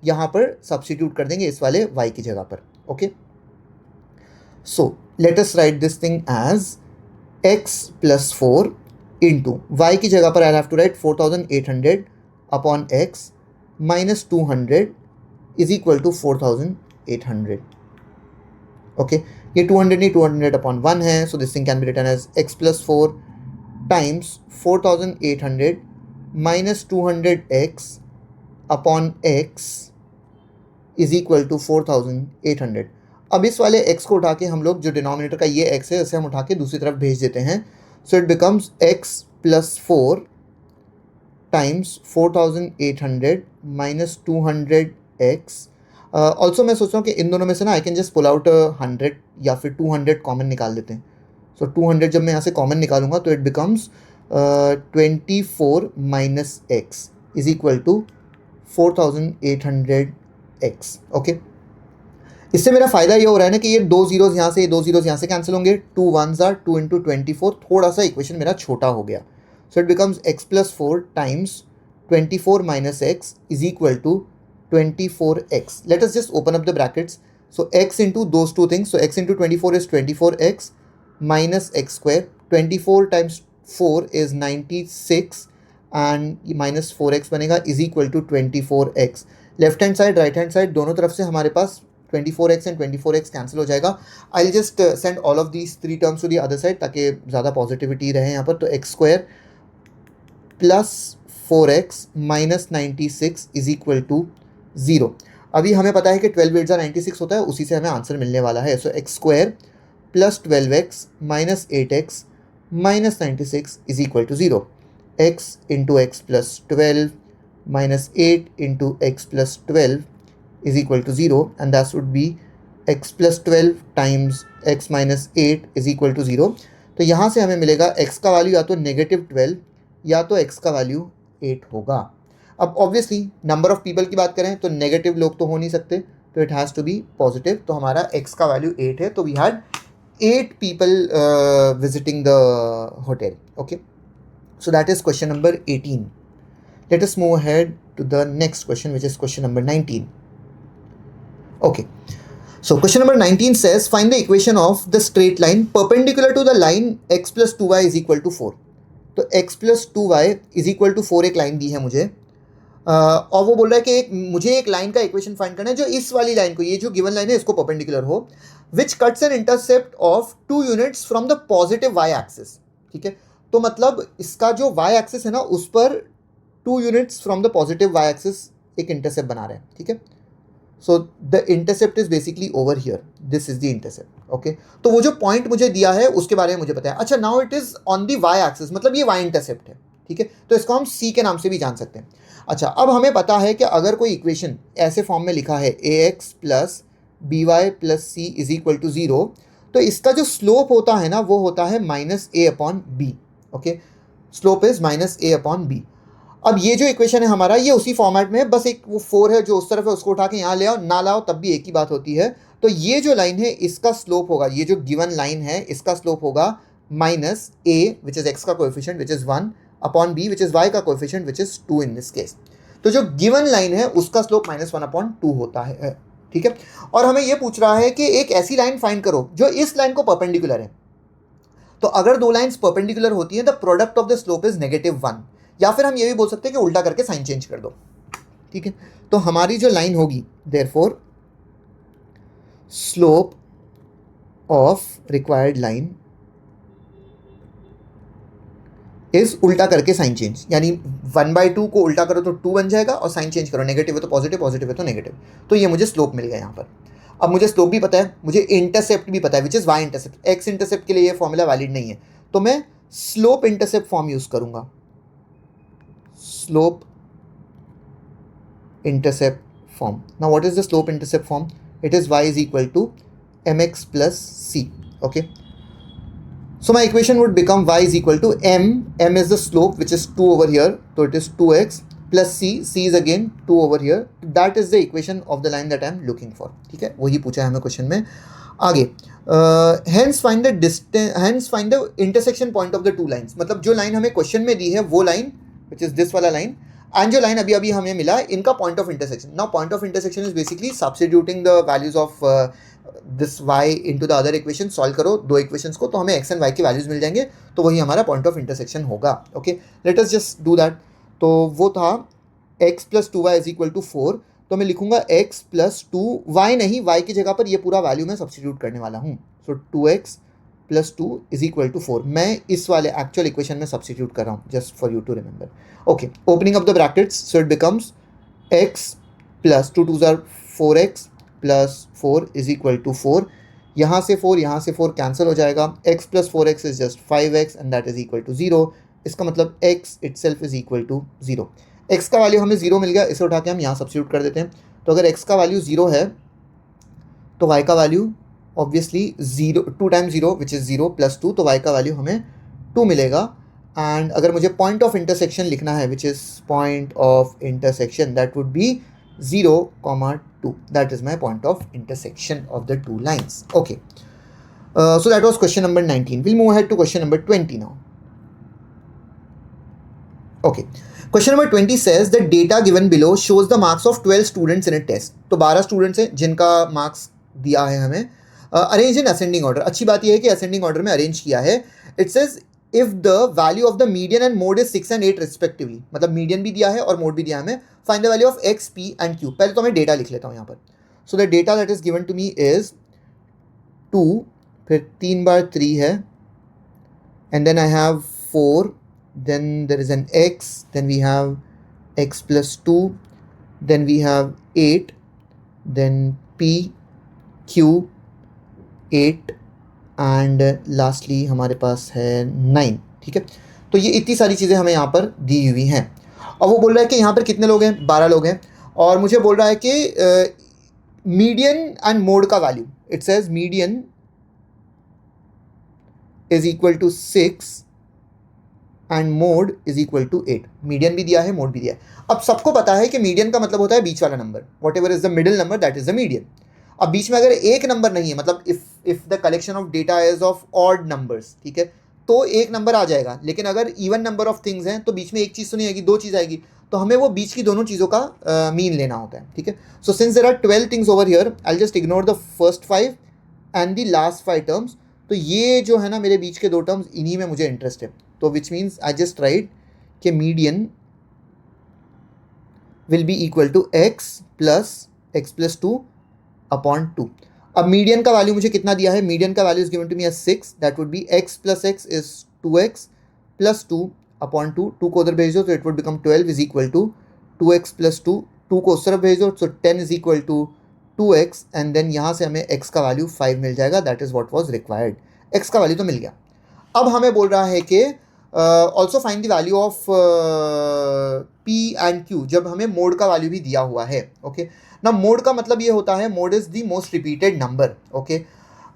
यहाँ पर सब्सटीट्यूट कर देंगे इस वाले y की जगह पर. Okay, so let us write this thing as x+4 into y की जगह पर I have to write 4,800 upon x minus 200 is equal to 4,800. Okay, ये 200 नहीं, 200 अपॉन 1 है. So this thing can be written as x+4 times 4,800 minus 200x upon x is equal to 4800। अब इस वाले x को उठा के हम लोग, जो डिनोमिनेटर का ये x है, इसे हम उठा के दूसरी तरफ भेज देते हैं। So it becomes x plus 4 times 4800 minus 200x। Also मैं सोच रहा हूँ कि इन दोनों में से ना I can just pull out 100 या फिर 200 कॉमन निकाल देते हैं। सो 200 जब मैं यहाँ से कॉमन निकालूंगा तो it becomes 24 minus x is equal to 4800x। Okay, इससे मेरा फ़ायदा ये हो रहा है ना कि ये दो जीरोज़ यहाँ से, ये दो जीरोज़ यहाँ से कैंसिल होंगे। 2 1s are 2 इंटू 24, थोड़ा सा इक्वेशन मेरा छोटा हो गया। So it becomes x plus 4 times 24 minus x is equal to 24x। Let us just open up the brackets. So x into those two things, so x into 24 is 24x minus x square. 24 times 4 is 96 and minus 4x बनेगा is equal to 24x। Left hand side right hand side दोनों तरफ से हमारे पास 24x and 24x cancel हो जाएगा। I just send all of these 3 terms to the other side ताकि ज़्यादा positivity रहे यहाँ पर। तो x square plus 4x minus 96 is equal to 0। अभी हमें पता है कि 12 8 96 होता है, उसी से हमें आंसर मिलने वाला है। So x square plus 12x minus 8x minus 96 is equal to 0। x into x plus 12 minus 8 into x plus 12 is equal to 0 and that would be x plus 12 times x minus 8 is equal to 0। तो यहाँ से हमें मिलेगा x का value या तो -12 या तो x का वैल्यू 8 होगा। अब ऑब्वियसली नंबर ऑफ पीपल की बात करें तो नेगेटिव लोग तो हो नहीं सकते, तो it has to be positive. तो हमारा x का वैल्यू 8 है, तो we had 8 people visiting the hotel. Okay, so that is question number 18। Let us move ahead to the next question which is question number 19। Okay, so question number 19 says find the equation of the straight line perpendicular to the line x plus 2y is equal to 4। तो x plus 2y is equal to 4 एक line दी है मुझे, और वो बोल रहा है कि मुझे एक लाइन का इक्वेशन फाइंड करना है जो इस वाली लाइन को, ये जो गिवन लाइन है इसको परपेंडिकुलर हो, which cuts an intercept of 2 units from the positive y axis. ठीक है, तो मतलब इसका जो y एक्सिस है ना उस पर 2 units from the positive y axis एक इंटरसेप्ट बना रहे हैं। ठीक है, so the intercept is basically over here, this is the intercept. Okay, तो वो जो पॉइंट मुझे दिया है उसके बारे में मुझे पता है। अच्छा, now it is on the y axis, मतलब ये वाई इंटरसेप्ट है। ठीक है, तो इसको हम सी के नाम से भी जान सकते हैं। अच्छा, अब हमें पता है कि अगर कोई इक्वेशन ऐसे फॉर्म में लिखा है ax plus b y plus c is equal to 0, तो इसका जो स्लोप होता है ना वो होता है minus a upon b. Okay, slope is minus a upon b. अब ये जो इक्वेशन है हमारा ये उसी फॉर्मेट में है, बस एक वो 4 है जो उस तरफ है उसको उठा के यहाँ ले आओ, ना लाओ तब भी एक ही बात होती है। तो ये जो लाइन है इसका स्लोप होगा, ये जो गिवन लाइन है इसका स्लोप होगा minus A which is x का coefficient which is 1 upon B which is y का coefficient which is 2 in this case. तो जो गिवन लाइन है उसका स्लोप -1 अपॉन 2 होता है। ठीक है, और हमें ये पूछ रहा है कि एक ऐसी लाइन फाइंड करो जो इस लाइन को परपेंडिकुलर है। तो अगर दो लाइन्स परपेंडिकुलर होती हैं the product of the slope is -1, या फिर हम ये भी बोल सकते हैं कि उल्टा करके साइन चेंज कर दो। ठीक है, तो हमारी जो लाइन होगी therefore slope of required line is उल्टा करके साइन चेंज, यानी 1/2 को उल्टा करो तो 2 बन जाएगा और साइन चेंज करो, नेगेटिव है तो पॉजिटिव, पॉजिटिव है तो नेगेटिव। तो ये मुझे स्लोप मिल गया यहाँ पर। अब मुझे स्लोप भी पता है, मुझे इंटरसेप्ट भी पता है which is y intercept. X intercept के लिए ये फॉर्मूला वैलिड नहीं है, तो मैं स्लोप इंटरसेप्ट फॉर्म यूज करूंगा। Slope intercept form. Now what is the slope intercept form? It is y is equal to mx plus c. Okay, so my equation would become y is equal to m is the slope which is 2 over here, so it is 2x plus c is again 2 over here. That is the equation of the line that I am looking for. ठीक है, वही पूछा है हमें question में। आगे hence find the distance, hence find the intersection point of the two lines, मतलब जो लाइन हमें क्वेश्चन में दी है वो लाइन which is this वाला लाइन एंड जो लाइन अभी हमें मिला है इनका point of intersection. Now point of intersection is basically substituting the values of this y into the other equation. Solve करो दो इक्वेशंस को तो हमें x एंड y की वैल्यूज मिल जाएंगे, तो वही हमारा पॉइंट ऑफ इंटरसेक्शन होगा। Okay, let us just do that. तो वो था x plus 2y is equal to 4, तो मैं लिखूंगा x प्लस 2y नहीं, y की जगह पर ये पूरा वैल्यू मैं सब्स्टिट्यूट करने वाला हूँ। So 2x plus 2 is equal to 4. मैं इस वाले एक्चुअल इक्वेशन में सब्सटीट्यूट कर रहा हूँ just for you to remember. Okay, opening of the brackets, so it becomes x plus 2 2 ज़ार 4x plus 4 is equal to 4. यहाँ से 4 कैंसिल हो जाएगा. x plus 4x is just 5x and that is equal to 0. इसका मतलब x itself is equal to 0. x का value हमें 0 मिल गया, इसे उठा के हम यहाँ सब्स्टिट्यूट कर देते हैं. तो अगर x का वैल्यू 0 है तो y का value obviously 0, 2 times 0 which is 0 plus 2, तो y का वैल्यू हमें 2 मिलेगा. एंड अगर मुझे पॉइंट ऑफ इंटरसेक्शन लिखना है which is point of intersection, that would B 0,2. That is my point of intersection of the two lines. Okay, so that was question number 19. We'll move ahead to question number 20 now. Okay, question number 20 says the data given below shows the marks of 12 students in a test. तो 12 students हैं जिनका marks दिया है हमें, arrange in ascending order. अच्छी बात यह है कि असेंडिंग ऑर्डर में अरेंज किया है. It says if the value of the median and mode is 6 and 8 respectively, मतलब मीडियन भी दिया है और मोड भी दिया है हमें. Find the value of x, p and q. पहले तो मैं डेटा लिख लेता हूँ यहाँ पर. So the data that is given to me is 2, फिर 3 बार 3 है, and then I have 4, then there is an x, then we have x plus 2, then we have 8, then p, q 8 and lastly हमारे पास है 9. ठीक है, तो ये इतनी सारी चीज़ें हमें यहाँ पर दी हुई हैं. और वो बोल रहा है कि यहाँ पर कितने लोग हैं, 12 लोग हैं. और मुझे बोल रहा है कि मीडियन एंड मोड का value, it says median is equal to 6 and mode is equal to 8. Median भी दिया है, मोड भी दिया है. अब सबको पता है कि मीडियन का मतलब होता है बीच वाला number. What ever is the middle number that is the median. अब बीच में अगर एक नंबर नहीं है, मतलब if the collection of data is of odd numbers, ठीक है, तो एक नंबर आ जाएगा. लेकिन अगर इवन नंबर ऑफ थिंग्स हैं तो बीच में एक चीज़ तो नहीं आएगी, 2 चीज़ आएगी. तो हमें वो बीच की दोनों चीज़ों का मीन लेना होता है. ठीक है, so since there are 12 things over here, I just ignore the first 5 and the last 5 terms. तो ये जो है ना मेरे बीच के 2 टर्म्स, इन्हीं में मुझे इंटरेस्ट है. तो which means I just write कि median will be equal to x plus 2 upon 2. अब मीडियन का वैल्यू मुझे कितना दिया है, मीडियन का value is given to me as 6. That would be x plus x is 2x plus 2 upon 2. 2 को उधर भेज दो तो it would become 12 is equal to 2x plus 2. 2 को उस तरफ भेज दो तो 10 is equal to 2x and then यहाँ से हमें x का वैल्यू 5 मिल जाएगा. That is what was required. x का वैल्यू तो मिल गया. अब हमें बोल रहा है कि also find the value of p and q, जब हमें मोड का वैल्यू भी दिया हुआ है. ओके, ना मोड का मतलब ये होता है mode is the most repeated number. Okay,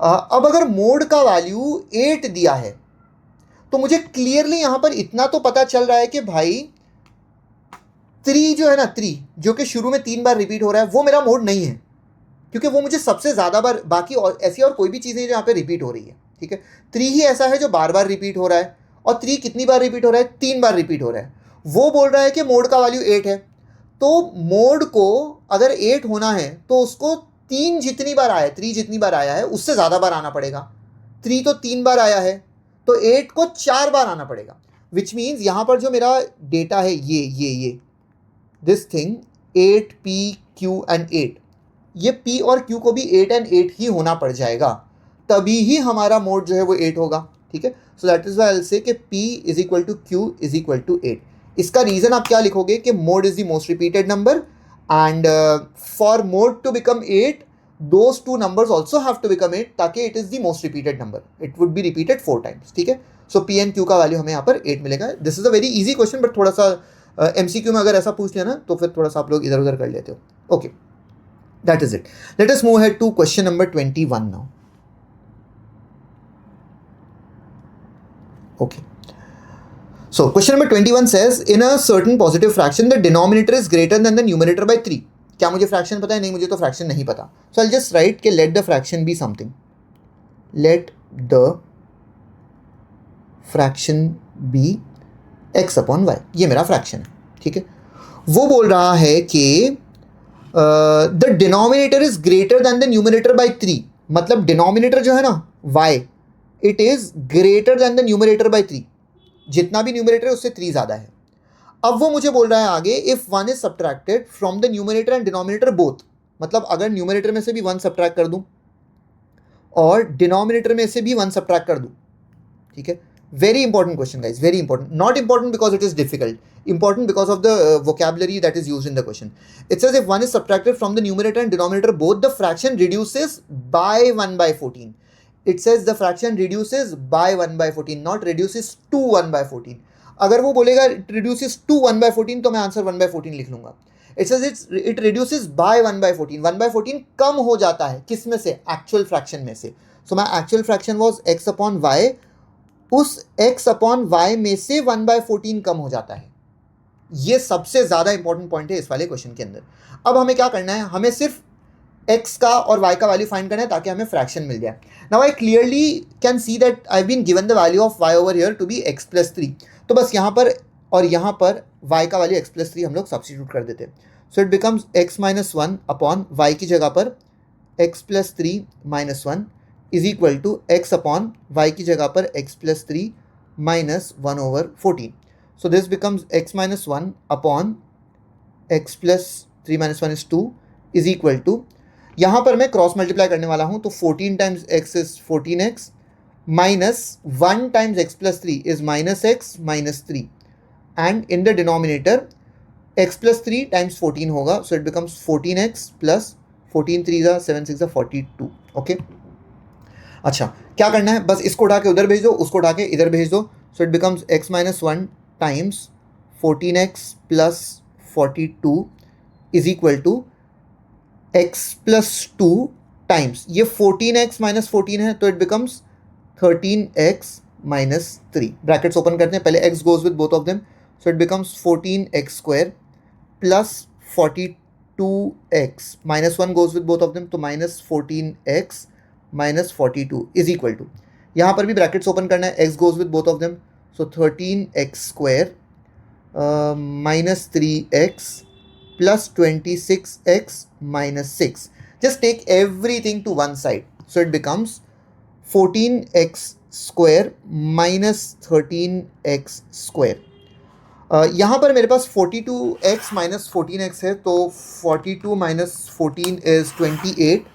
अब अगर मोड का वैल्यू 8 दिया है तो मुझे क्लियरली यहाँ पर इतना तो पता चल रहा है कि भाई 3 जो है ना, 3 जो कि शुरू में 3 बार रिपीट हो रहा है, वो मेरा मोड नहीं है, क्योंकि वो मुझे सबसे ज़्यादा बार, बाकी और ऐसी और कोई भी चीज़ नहीं जो यहाँ पे रिपीट हो रही है. ठीक है, 3 ही ऐसा है जो बार बार रिपीट हो रहा है. और 3 कितनी बार रिपीट हो रहा है, 3 बार रिपीट हो रहा है. वो बोल रहा है कि मोड का वैल्यू 8 है. तो मोड को अगर 8 होना है तो उसको 3 जितनी बार आया है, 3 जितनी बार आया है उससे ज़्यादा बार आना पड़ेगा. 3 तो 3 बार आया है, तो 8 को 4 बार आना पड़ेगा. विच मीन्स यहाँ पर जो मेरा डेटा है ये this thing 8 p q and 8, ये p और q को भी 8 and 8 ही होना पड़ जाएगा, तभी ही हमारा मोड जो है वो 8 होगा. ठीक है, so that is why I will say कि p is equal to q is equal to 8. इसका रीज़न आप क्या लिखोगे कि mode is the most repeated number and for mode to become 8 those 2 numbers also have to become 8 ताकि it is the most repeated number. It would be repeated 4 times. ठीक है, सो p and q का value हमें यहाँ पर 8 मिलेगा. This is a very easy question, but थोड़ा सा MCQ में अगर ऐसा पूछ लिया ना तो फिर थोड़ा सा आप लोग इधर उधर कर लेते हो. Okay, that is it. Let us move head to question number 21 now. Okay, so question number 21 says in a certain positive fraction the denominator is greater than the numerator by 3. क्या मुझे फ्रैक्शन पता है? नहीं, मुझे तो fraction नहीं पता. So I'll just write कि let the fraction be something. Let the fraction be x upon y. ये मेरा फ्रैक्शन है. ठीक है, वो बोल रहा है कि the denominator is greater than the numerator by 3. मतलब डिनोमिनेटर जो है ना y, it is greater than the numerator by 3. जितना भी न्यूमरेटर है उससे 3 ज़्यादा है. अब वो मुझे बोल रहा है आगे if 1 is subtracted from the numerator and denominator both, मतलब अगर न्यूमरेटर में से भी 1 सब्ट्रैक्ट कर दूं और डिनोमिनेटर में से भी 1 सब्ट्रैक्ट कर दूँ, ठीक है. Very important question, guys. Very important. Not important because it is difficult. Important because of the vocabulary that is used in the question. It says if 1 is subtracted from the numerator and denominator, both the fraction reduces by 1 by 14. It says the fraction reduces by 1 by 14, not reduces to 1 by 14. अगर वो बोलेगा it reduces to 1 by 14 तो मैं answer 1 by 14 लिख लूँगा. It says it reduces by 1 by 14. 1 by 14 कम हो जाता है किस में से? Actual fraction में से. So my actual fraction was x upon y. उस x अपॉन y में से 1 बाय 14 कम हो जाता है. ये सबसे ज़्यादा इंपॉर्टेंट पॉइंट है इस वाले क्वेश्चन के अंदर. अब हमें क्या करना है? हमें सिर्फ x का और y का वैल्यू फाइंड करना है ताकि हमें फ्रैक्शन मिल जाए. Now I clearly can see that I been given the value of y over here to be x plus 3. तो बस यहाँ पर और यहाँ पर y का वैल्यू x प्लस 3 हम लोग सब्स्टिट्यूट कर देते हैं. So it becomes x minus 1 upon y की जगह पर x plus 3 minus 1 is equal to x upon y की जगह पर x plus 3 minus 1 over 14. So this becomes x minus 1 upon x plus 3 minus 1 is 2 is equal to, यहाँ पर मैं cross multiply करने वाला हूँ तो 14 times x is 14x minus 1 times x plus 3 is minus x minus 3 and in the denominator x plus 3 times 14 होगा. सो it becomes 14x plus 14 3 जा 7 6 जा 42. ओके. अच्छा, क्या करना है? बस इसको उठा के उधर भेज दो, उसको उठा के इधर भेज दो. So it becomes x minus 1 times 14x plus 42 is equal to x plus 2 times ये 14x माइनस 14 है तो it becomes 13x minus 3. Brackets open करते हैं. पहले x goes with both of them. So it becomes 14x square plus 42x minus 1 goes with both of them तो minus 14x minus 42 is equal to, यहाँ पर भी brackets open करना है. x goes with both of them. So 13x square minus 3x plus 26x minus 6. Just take everything to one side. So it becomes 14x square minus 13x square. यहाँ पर मेरे पास 42x minus 14x है तो 42 minus 14 is 28.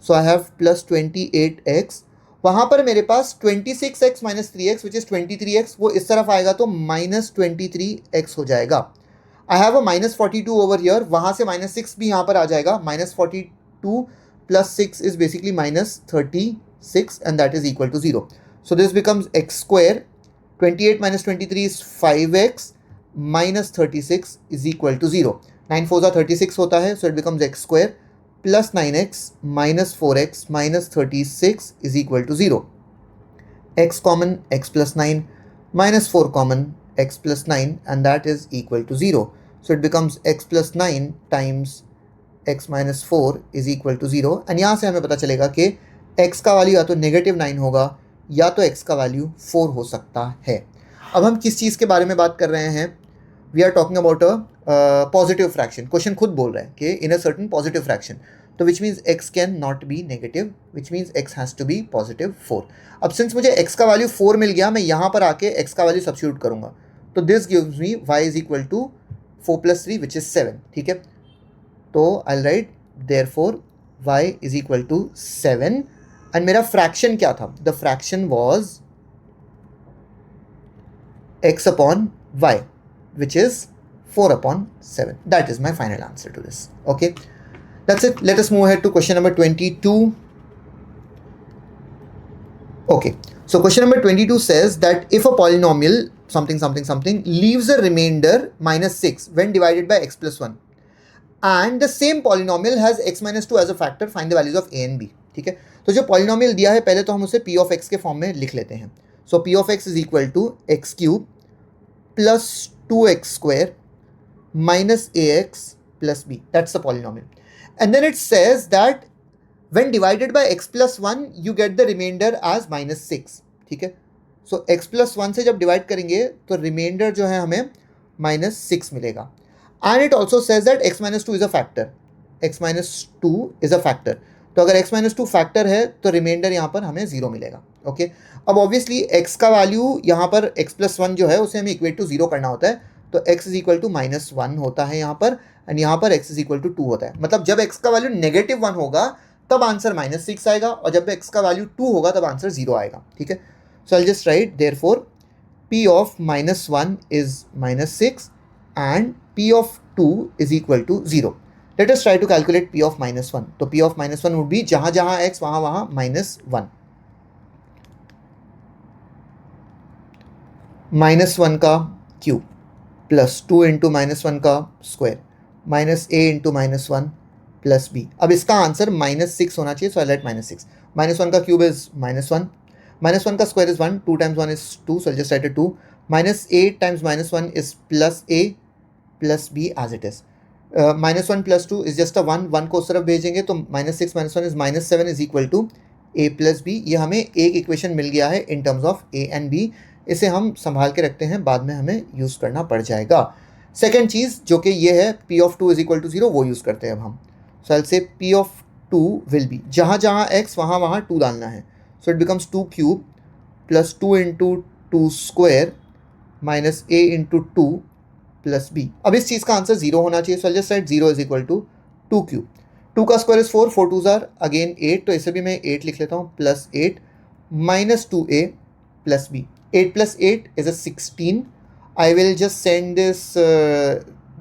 So I have plus 28x. वहाँ पर मेरे पास 26x minus 3x which is 23x, वो इस तरफ आएगा तो माइनस 23x हो जाएगा. I have a minus 42 over here, वहाँ से माइनस 6 भी यहाँ पर आ जाएगा. Minus 42 plus 6 is basically minus 36 and that is equal to 0. So this becomes x square 28 minus 23 is 5x minus 36 is equal to 0. 9 4 36 होता है. So it becomes x square plus 9x minus 4x minus 36 is equal to 0. x common x plus 9 minus 4 common x plus 9 and that is equal to 0. So it becomes x plus 9 times x minus 4 is equal to 0. And यहाँ से हमें पता चलेगा कि x का value या तो negative 9 होगा या तो x का वैल्यू 4 हो सकता है. अब हम किस चीज़ के बारे में बात कर रहे हैं? We are talking about a positive fraction. Question खुद बोल रहा है कि in a certain positive fraction, तो which means x can not be negative, which means x has to be positive 4. अब सिंस मुझे x का वैल्यू 4 मिल गया, मैं यहाँ पर आके x का वैल्यू सब्स्टिट्यूट करूँगा तो this gives me y is equal to 4 plus 3 which is 7. ठीक है, तो I write therefore y is equal to 7 and मेरा फ्रैक्शन क्या था? The fraction was x upon y which is 4 upon 7. That is my final answer to this. Okay, that's it. Let us move ahead to question number 22. Okay, so question number 22 says that if a polynomial something something something leaves a remainder minus 6 when divided by x plus 1 and the same polynomial has x minus 2 as a factor, find the values of a and b. ठीक है, तो जो polynomial दिया है पहले तो हम उसे p of x के फॉर्म में लिख लेते हैं. So p of x is equal to x cube plus 2x square minus ax plus b. That's the polynomial. And then it says that when divided by x plus 1 you get the remainder as minus 6. ठीक है, so x plus 1 से जब divide करेंगे तो reminder जो है हमें minus 6 मिलेगा. And it also says that x minus 2 is a factor. x minus 2 is a factor. तो अगर x minus 2 फैक्टर है तो रिमाइंडर यहाँ पर हमें 0 मिलेगा. ओके, अब ऑब्वियसली x का वैल्यू यहाँ पर x प्लस 1 जो है उसे हमें इक्वेट टू 0 करना होता है, तो x इज इक्वल टू -1 होता है यहाँ पर, एंड यहाँ पर x इज इक्वल टू 2 होता है. मतलब जब x का वैल्यू -1 होगा तब आंसर -6 आएगा, और जब x का वैल्यू 2 होगा तब आंसर 0 आएगा, ठीक है। So I just write therefore p of -1 is -6 and p of 2 is equal to 0. Let us try to calculate p of -1. तो p ऑफ -1 वुड बी जहाँ जहाँ x वहाँ वहाँ -1. -1 का क्यूब प्लस 2 इंटू -1 का square minus a into -1 plus b. अब इसका answer -6 होना चाहिए, सो आई लेट -6. -1 का क्यूब इज -1, -1 का square is 1, 2 times 1 is 2, so I'll just write it 2. -8 times -1 is plus a plus b as it is. -1 plus 2 is just a 1, 1 को उस तरफ भेजेंगे तो -6 -1 is -7 is equal to a plus b. ये हमें एक equation मिल गया है in terms of a and b. इसे हम संभाल के रखते हैं, बाद में हमें यूज़ करना पड़ जाएगा. सेकेंड चीज़ जो कि ये है p of 2 is equal to 0, वो यूज़ करते हैं अब हम. So I will say p of 2 will be, जहाँ जहाँ x वहाँ वहाँ 2 डालना है, so it becomes 2 cube plus 2 into 2 square minus a into 2 plus b. अब इस चीज़ का आंसर 0 होना चाहिए, so I just write 0 is equal to 2 cube. 2 का square is 4, 4 2s are again 8, तो इसे भी मैं 8 लिख लेता हूँ, plus 8 minus 2a plus b. 8 plus 8 is a 16. I will just send this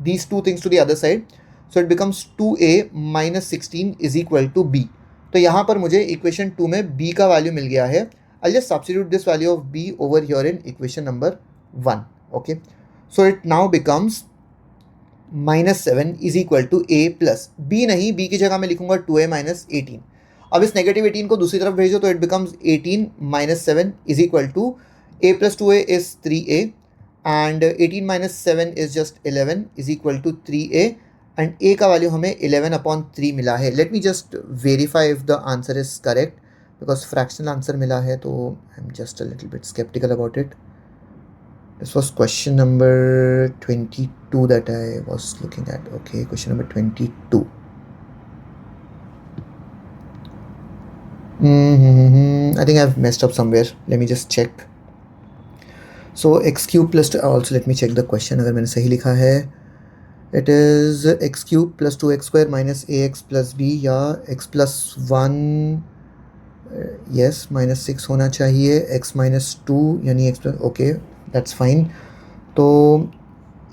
these two things to the other side. So it becomes 2a minus 16 is equal to b. तो यहाँ पर मुझे इक्वेशन 2 में b का value मिल गया है. I'll just substitute this value of b over here in equation number 1. Okay. So it now becomes -7 is equal to a plus b. नहीं, b की जगह मैं लिखूंगा 2a minus 18. अब इस नेगेटिव 18 को दूसरी तरफ भेजो तो it becomes 18 minus 7 is equal to a plus 2a is 3a and 18 minus 7 is just 11 is equal to 3a and a का वैल्यू हमें 11/3 मिला है. Let me just verify if the answer is correct, because fractional answer मिला है तो I am just a little bit skeptical about it. This was question number 22 that I was looking at. Okay, question number 22. I think I've messed up somewhere. Let me just check. So x cube plus 2, also let me check the question अगर मैंने सही लिखा है. It is x cube plus 2x square minus ax plus b, या x plus 1 yes -6 होना चाहिए, x minus 2 यानी x plus, okay that's fine. तो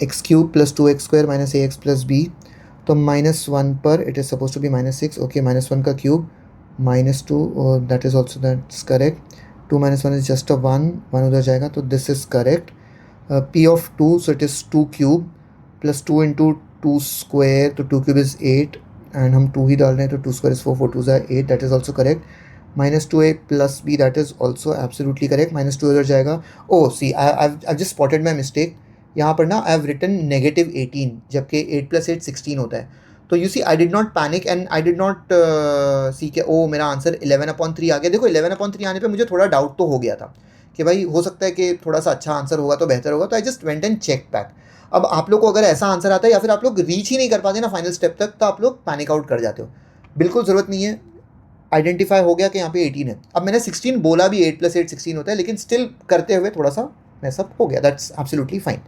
x cube plus 2x square minus ax plus b, तो -1 पर it is supposed to be -6. okay, -1 का cube -2, that is also that's correct. 2 minus 1 is just a 1, 1 उधर जाएगा तो this is correct. p of 2, so it is 2 cube plus 2 into 2 square, तो 2 cube is 8 and हम 2 ही डाल रहे हैं तो 2 square is 4, 4 2s are 8, that is also correct. -2a plus b, that is also absolutely correct. -2 उधर जाएगा. oh see I've just spotted my mistake. यहाँ पर ना I have written -18 जबकि 8 plus 8 16 होता है. तो you see I did not panic and I did not see के ओ मेरा आंसर 11/3 आ गया. देखो 11/3 आने पे मुझे थोड़ा डाउट तो हो गया था कि भाई हो सकता है कि थोड़ा सा अच्छा आंसर होगा तो बेहतर होगा, तो I just went and check back. अब आप लोग को अगर ऐसा आंसर आता है या फिर आप लोग रीच ही नहीं कर पाते ना फाइनल स्टेप तक, तो आप लोग पैनिक आउट कर जाते हो. बिल्कुल ज़रूरत नहीं है. आइडेंटिफाई हो गया कि यहाँ पे 18 है. अब मैंने 16 बोला भी, 8 plus 8 16 होता है, लेकिन स्टिल करते हुए थोड़ा सा मैसअप हो गया. That's absolutely fine.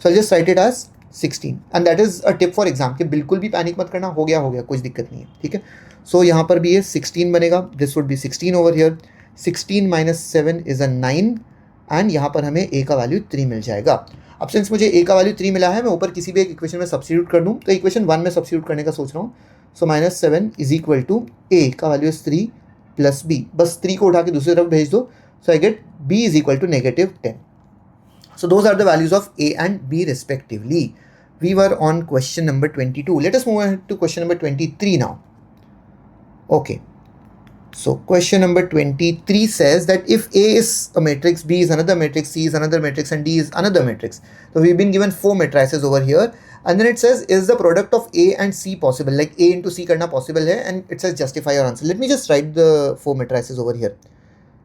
So I just write it as 16 and that is a tip for exam कि बिल्कुल भी पैनिक मत करना. हो गया कुछ दिक्कत नहीं है, ठीक है. सो यहाँ पर भी ये 16 बनेगा. This would B 16 over here. 16 minus 7 is a 9 and यहाँ पर हमें a का वैल्यू 3 मिल जाएगा. अब सिंस मुझे a का वैल्यू 3 मिला है, मैं ऊपर किसी भी एक इक्वेशन में सब्स्टिट्यूट कर दूँ, तो इक्वेशन 1 में सब्स्टिट्यूट करने का सोच रहा हूँ. सो -7 इज इक्वल टू a का वैल्यू इज 3 प्लस b. बस 3 को उठा के दूसरी तरफ भेज दो, so I get b is equal to -10. So those are the values of a and b respectively. We were on question number 22. Let us move on to question number 23 now. Okay. So question number 23 says that if A is a matrix, B is another matrix, C is another matrix, and D is another matrix. So we've been given 4 matrices over here. And then it says, is the product of A and C possible? Like A into C karna possible hai, and it says justify your answer. Let me just write the 4 matrices over here.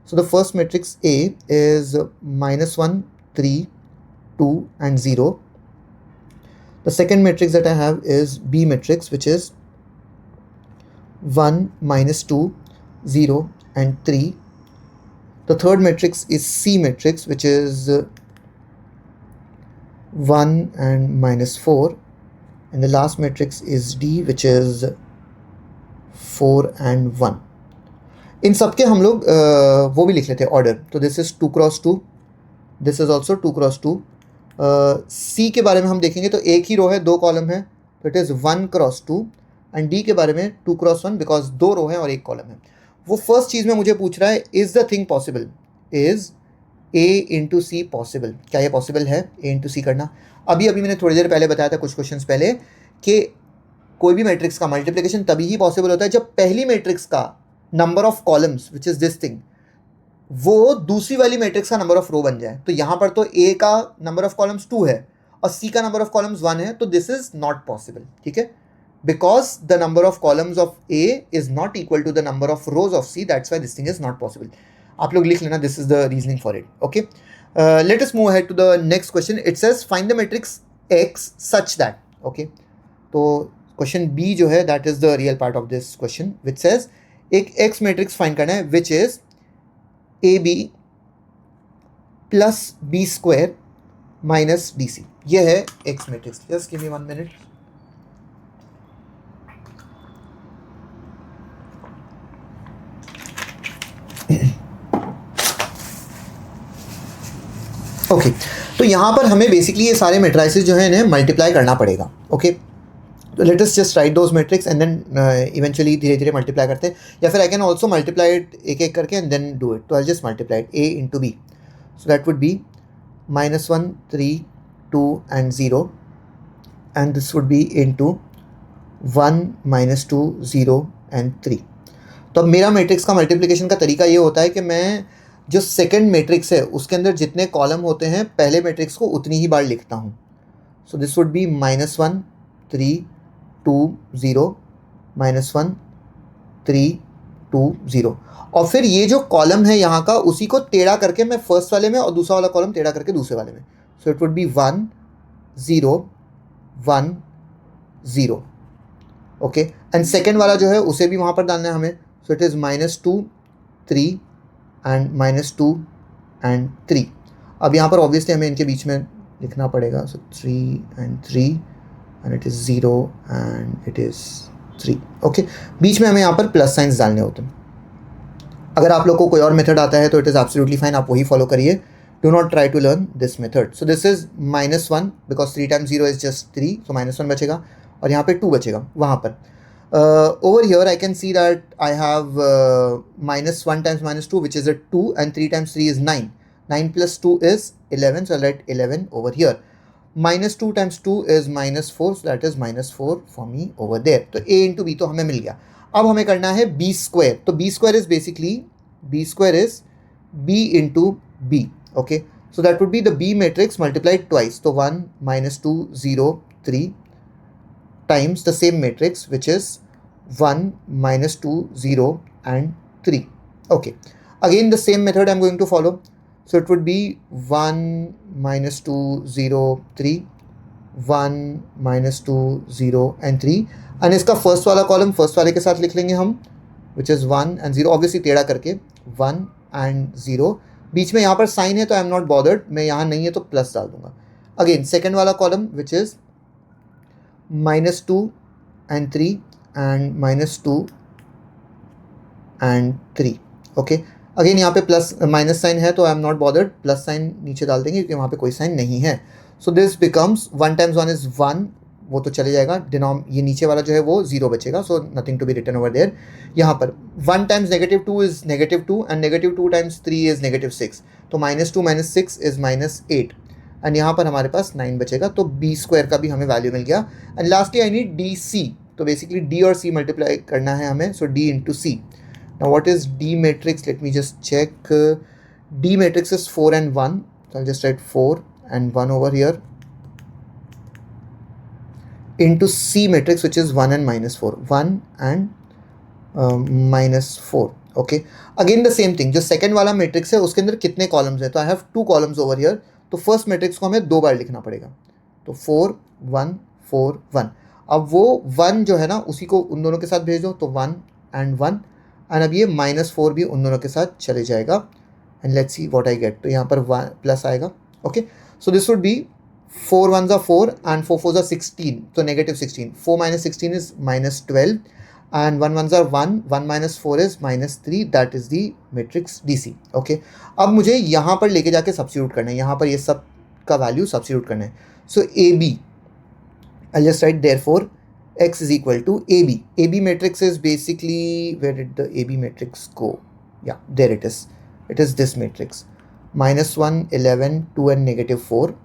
So the first matrix A is -1, 3, 2 and 0. The second matrix that I have is B matrix, which is 1, -2, 0 and 3. The third matrix is C matrix, which is 1 and -4. And the last matrix is D, which is 4 and 1। इन सब के हम लोग वो भी लिख लेते हैं order. तो this is 2 cross 2, this is also 2 cross 2। सी के बारे में हम देखेंगे तो एक ही रो है, 2 कॉलम है, तो it is 1 cross 2। And D के बारे में 2 क्रॉस 1 बिकॉज 2 रो है और 1 कॉलम है। वो फर्स्ट चीज़ में मुझे पूछ रहा है, is the thing possible, is a into c possible, क्या ये पॉसिबल है ए इंटू सी करना? अभी मैंने थोड़ी देर पहले बताया था, कुछ क्वेश्चंस पहले, कि कोई भी मैट्रिक्स का मल्टीप्लिकेशन तभी ही पॉसिबल होता है जब पहली मैट्रिक्स का number of columns which is this thing वो दूसरी वाली मैट्रिक्स का नंबर ऑफ रो बन जाए। तो यहाँ पर तो ए का नंबर ऑफ कॉलम्स 2 है और सी का नंबर ऑफ कॉलम्स 1 है, तो दिस इज नॉट पॉसिबल, ठीक है, because the number of columns of a is not equal to the number of rows of c, that's why this thing is not possible. आप लोग लिख लेना, this is the reasoning for it. Okay, let us move ahead to the next question. It says find the matrix x such that, okay, तो question b जो है that is the real part of this question, which says एक x matrix find करना है which is a b plus b square minus d c. ये है x matrix. Just give me 1 minute. Okay, तो यहाँ पर हमें बेसिकली ये सारे मैट्रिसेस जो है इन्हें मल्टीप्लाई करना पड़ेगा। ओके, तो let us just write those matrix and then eventually धीरे धीरे मल्टीप्लाई करते हैं, या फिर I can also multiply it एक एक करके एंड देन डू इट। तो I just multiply it, a into b, so that would be -1 3 2 and 0, and this would be into 1 -2 0 and 3। तो अब मेरा मैट्रिक्स का मल्टीप्लिकेशन का तरीका ये होता है कि मैं जो सेकंड मैट्रिक्स है उसके अंदर जितने कॉलम होते हैं पहले मैट्रिक्स को उतनी ही बार लिखता हूँ। सो दिस वुड बी -1 3 2 0 -1 3 2 0, और फिर ये जो कॉलम है यहाँ का उसी को टेढ़ा करके मैं फर्स्ट वाले में और दूसरा वाला कॉलम टेढ़ा करके दूसरे वाले में। सो it would be 1 0 1 0। Okay, and second वाला जो है उसे भी वहाँ पर डालना है हमें। सो इट इज़ -2 3 एंड -2 एंड 3। अब यहाँ पर ऑब्वियसली हमें इनके बीच में लिखना पड़ेगा। So 3 and 3 and it is 0 and it is 3। Okay, बीच में हमें यहाँ पर प्लस साइंस डालने होते हैं। अगर आप लोग को कोई और मेथड आता है तो इट इज़ एब्सोल्युटली फाइन, आप वही फॉलो करिए। Do not try to learn this method. So this is -1 because 3 times 0 is just 3, so -1 बचेगा और यहाँ पे 2 बचेगा वहाँ पर। Over here I can see that I have -1 times -2 which is a 2 and 3 times 3 is 9, 9 plus 2 is 11, so I'll write 11 over here. -2 times 2 is -4, so that is -4 for me over there. तो a into b तो हमें मिल गया। अब हमें करना है b square। तो b square is basically b into b, okay, so that would be the b matrix multiplied twice, so 1 -2 0 3 times the same matrix which is 1 -2 0 and 3. Okay, again the same method I'm going to follow. So it would be 1 -2 0 3 1 -2 0 and 3, and इसका first वाला column first वाले के साथ लिख लेंगे हम, which is 1 and 0, obviously टेढ़ा करके 1 and 0। बीच में यहाँ पर साइन है तो आई एम नॉट बॉदर्ड, मैं यहाँ नहीं है तो प्लस डाल दूंगा। अगेन सेकेंड वाला column which is -2 and 3 and -2 and 3। Okay, again यहाँ पे प्लस माइनस साइन है तो I am not bothered, plus sign नीचे डाल देंगे क्योंकि वहाँ पे कोई साइन नहीं है। So this becomes 1 times 1 is 1, वो तो चले जाएगा, ये नीचे वाला जो है वो 0 बचेगा, so nothing to be written over there. यहाँ पर 1 times -2 is -2 and -2 times 3 is -6, तो -2 -6 is -8, एंड यहाँ पर हमारे पास 9 बचेगा, तो b स्क्वायर का भी हमें वैल्यू मिल गया। And lastly I need d c, तो बेसिकली d और c मल्टीप्लाई करना है हमें, so d into c. Now what is D matrix? Let me just check. D matrix is 4 and 1. So I'll just write 4 and 1 over here. Into C matrix which is 1 and -4. 1 and -4. Okay. Again the same thing. जो second वाला matrix है उसके अंदर कितने columns हैं? तो I have 2 columns over here. तो first matrix को हमें 2 बार लिखना पड़ेगा। तो 4 1 4 1। अब वो 1 जो है ना उसी को उन दोनों के साथ भेज दो, तो 1 and 1, एंड अब ये -4 भी उन दोनों के साथ चले जाएगा, and let's see what I get. तो यहाँ पर प्लस आएगा। Okay, so this would B 4 1s are 4 and 4 4s are 16, तो -16। 4 - 16 is -12, and 1 ones are 1, 1 minus 4 is minus 3, that is the matrix DC. Okay, अब मुझे यहाँ पर लेके जाके सब्स्टिट्यूट करना है, यहाँ पर ये सब का वैल्यू सब्स्टिट्यूट करना है. सो AB, I'll just write therefore X is equal to AB. AB matrix is basically, where did the AB matrix go? Yeah, there it is. It is this matrix. -1, 11, 2 and -4.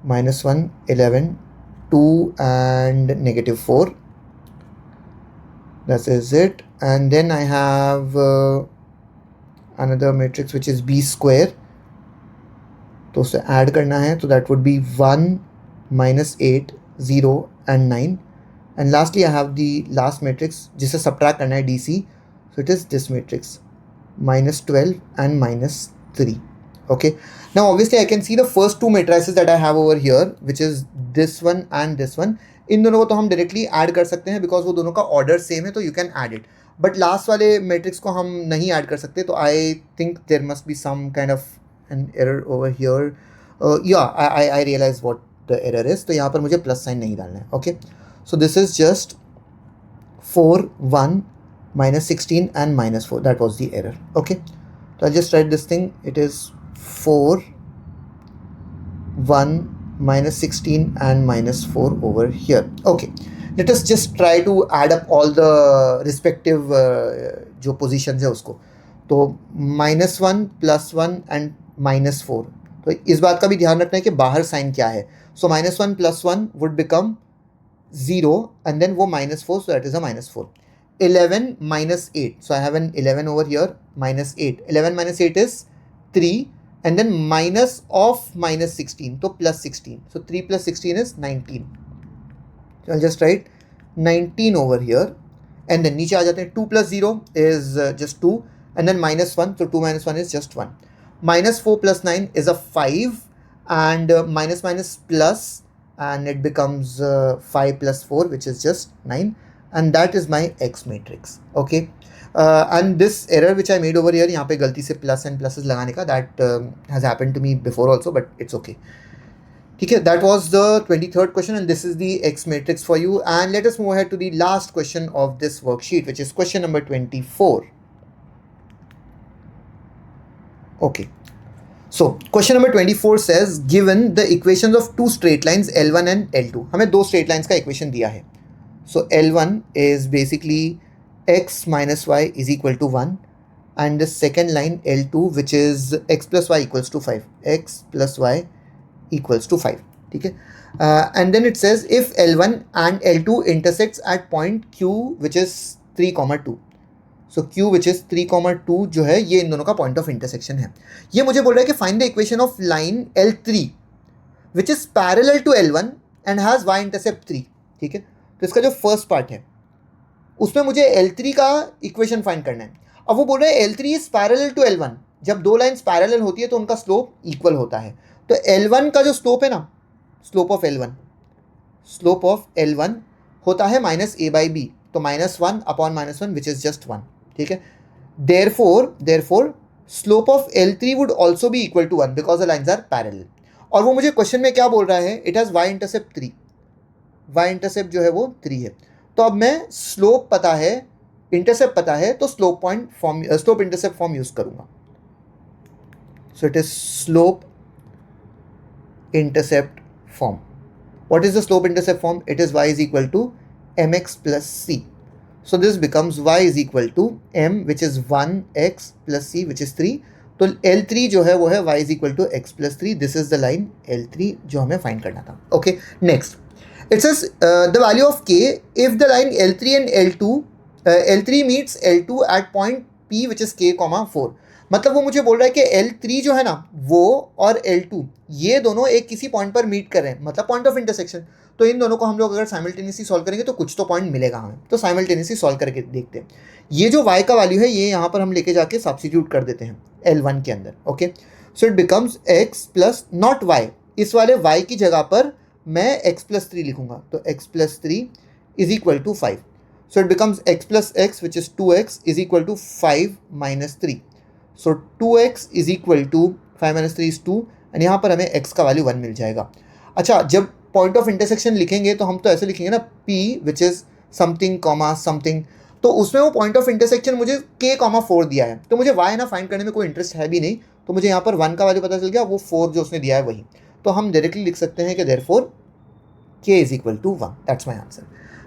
-1, 11, 2 and -4. That is it. And then I have another matrix which is B square. तो उसे add करना है, तो that would be 1, -8, 0 and 9. And lastly I have the last matrix जिसे subtract करना है DC. So it is this matrix, -12 and -3. Okay, now obviously I can see the first two matrices that I have over here, which is this one and this one. इन दोनों को तो हम directly add कर सकते हैं because वो दोनों का ऑर्डर सेम है, तो you can add it. But last वाले मैट्रिक्स को हम नहीं ऐड कर सकते, तो I think there must be some kind of an error over here. या I realise what the error is. तो यहाँ पर मुझे प्लस साइन नहीं डालना है. Okay, so this is just 4, 1, -16 and -4. That was the error. Okay, तो I just write this thing. It is 4, 1, -16 and -4 over here. Okay, let us just try to add up all the respective जो positions है उसको. तो -1, +1 and -4. तो इस बात का भी ध्यान रखना है कि बाहर साइन क्या है. So -1 + 1 would become 0 and then वो -4, so that is a -4. 11 -8, so I have an 11 over here, -8. 11 - 8 is 3. And then minus of -16, so +16. So 3 + 16 is 19. So I'll just write 19 over here. And then नीचे आ जाते हैं. 2 + 0 is just 2. And then -1, so 2 - 1 is just 1. -4 + 9 is a 5. And minus plus, and it becomes 5 + 4, which is just 9. And that is my X matrix. Okay. And this error which I made over here, यहाँ पे गलती से plus and pluses लगाने का, that has happened to me before also, but it's okay. ठीक है, that was the 23rd question and this is the X matrix for you. And let us move ahead to the last question of this worksheet, which is question number 24. Okay, so question number 24 says given the equations of two straight lines L1 and L2. हमें दो straight lines का equation दिया है. So L1 is basically x minus y is equal to 1, and the second line L2, which is x plus y equals to 5. X plus y equals to 5. ठीक है, and then it says if L1 and L2 intersects at point Q which is 3, 2. So Q which is 3, 2 जो है ये इन दोनों का point of intersection है. ये मुझे बोल रहा है कि find the equation of line L3 which is parallel to L1 and has y intercept 3. ठीक है, तो इसका जो first part है उसमें मुझे L3 का इक्वेशन फाइंड करना है. अब वो बोल रहे हैं L3 is parallel to L1. जब दो लाइंस पैरेलल होती है तो उनका स्लोप इक्वल होता है. तो L1 का जो स्लोप है ना, स्लोप ऑफ L1 होता है -a/b. तो -1 अपॉन -1 विच इज जस्ट 1. ठीक है, therefore slope of L3 would also be equal to 1 because the lines are parallel. और वो मुझे क्वेश्चन में क्या बोल रहा है, it has y intercept 3. y intercept जो है वो 3 है. तो अब मैं स्लोप पता है, इंटरसेप्ट पता है, तो स्लोप इंटरसेप्ट फॉर्म यूज करूंगा. So it is slope intercept form. What is the slope intercept form? It is y is equal to mx plus c. So this becomes y is equal to m which is 1x plus c which is 3. तो L3 जो है वो है y is equal to x plus 3. This is the line L3 जो हमें find करना था. Okay, next. It says the value of k if the line L3 and L3 meets L2 at point P which is k, 4. मतलब वो मुझे बोल रहा है कि L3 जो है ना वो और L2 ये दोनों एक किसी पॉइंट पर मीट कर रहे हैं, मतलब पॉइंट ऑफ इंटरसेक्शन. तो इन दोनों को हम लोग अगर साइमल्टेनियसली सॉल्व करेंगे तो कुछ तो पॉइंट मिलेगा हमें. तो साइमल्टेनियसली सॉल्व करके देखते हैं. ये जो y का वैल्यू है ये यहाँ पर हम लेके जाके सब्स्टिट्यूट कर देते हैं L1 के अंदर. Okay, so it becomes x plus not y. इस वाले y की जगह पर मैं x प्लस 3 लिखूंगा. तो x plus 3 is equal to 5. So it becomes x plus x which is 2x is equal to 5 minus 3. So 2x is equal to 5 minus 3 is 2 and यहाँ पर हमें x का वैल्यू 1 मिल जाएगा. अच्छा, जब पॉइंट ऑफ इंटरसेक्शन लिखेंगे तो हम तो ऐसे लिखेंगे ना, P which is something comma something, तो उसमें वो पॉइंट ऑफ इंटरसेक्शन मुझे k कॉमा 4 दिया है, तो मुझे y ना फाइंड करने में कोई इंटरेस्ट है भी नहीं, तो मुझे यहाँ पर 1 का वैल्यू पता चल गया, वो 4 जो उसने दिया है वही, तो हम डायरेक्टली लिख सकते हैं कि therefore k is equal to 1. That's my answer.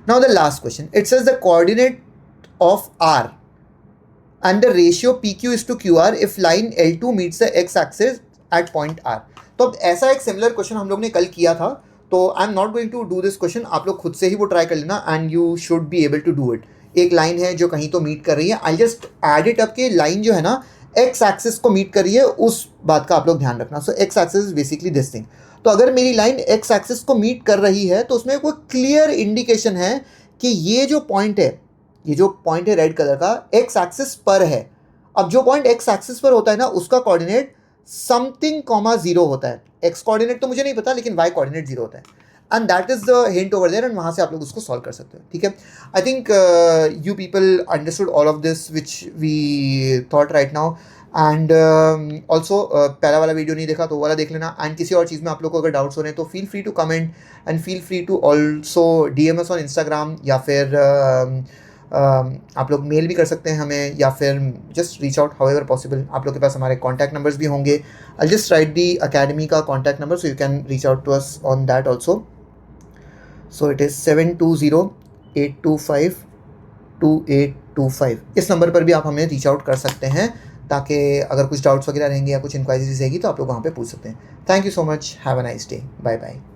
Now the last question. It says the coordinate of r and the ratio PQ is to QR if line L2 meets the x-axis at point R. तो अब ऐसा एक similar question हम लोग ने कल किया था, तो I am not going to do this question, आप लोग खुद से ही वो ट्राई कर लेना and you should be able to do it. एक लाइन है जो कहीं तो मीट कर रही है, I just add it up के लाइन जो है ना एक्स एक्सिस को मीट कर रही है, उस बात का आप लोग ध्यान रखना. So x axis is basically this thing. तो अगर मेरी लाइन एक्स एक्सिस को मीट कर रही है तो उसमें कोई क्लियर इंडिकेशन है कि ये जो पॉइंट है रेड कलर का एक्स एक्सिस पर है. अब जो पॉइंट एक्स एक्सिस पर होता है ना उसका कोऑर्डिनेट समथिंग कॉमा 0 होता है. एक्स कोऑर्डिनेट तो मुझे नहीं पता, लेकिन वाई कोऑर्डिनेट 0 होता है, and that is the hint over there, and वहाँ से आप लोग उसको सॉल्व कर सकते हो. ठीक है, I think you people understood all of this which we thought right now. And also पहला वाला वीडियो नहीं देखा तो वो वाला देख लेना. एंड किसी और चीज़ में आप लोग को अगर डाउट्स हो रहे हैं तो feel free to comment and feel free to also DM us on Instagram, या फिर आप लोग मेल भी कर सकते हैं हमें, या फिर just reach out however possible. आप लोग के पास हमारे कॉन्टैक्ट नंबर्स भी होंगे. I just write the academy का contact number so you can reach out to us on that also. So it is 7208252825. इस नंबर पर भी आप हमें रीच आउट कर सकते हैं, ताकि अगर कुछ डाउट्स वगैरह रहेंगे या कुछ इंक्वायरीज रहेगी तो आप लोग वहाँ पे पूछ सकते हैं. Thank you so much. Have a nice day. Bye bye.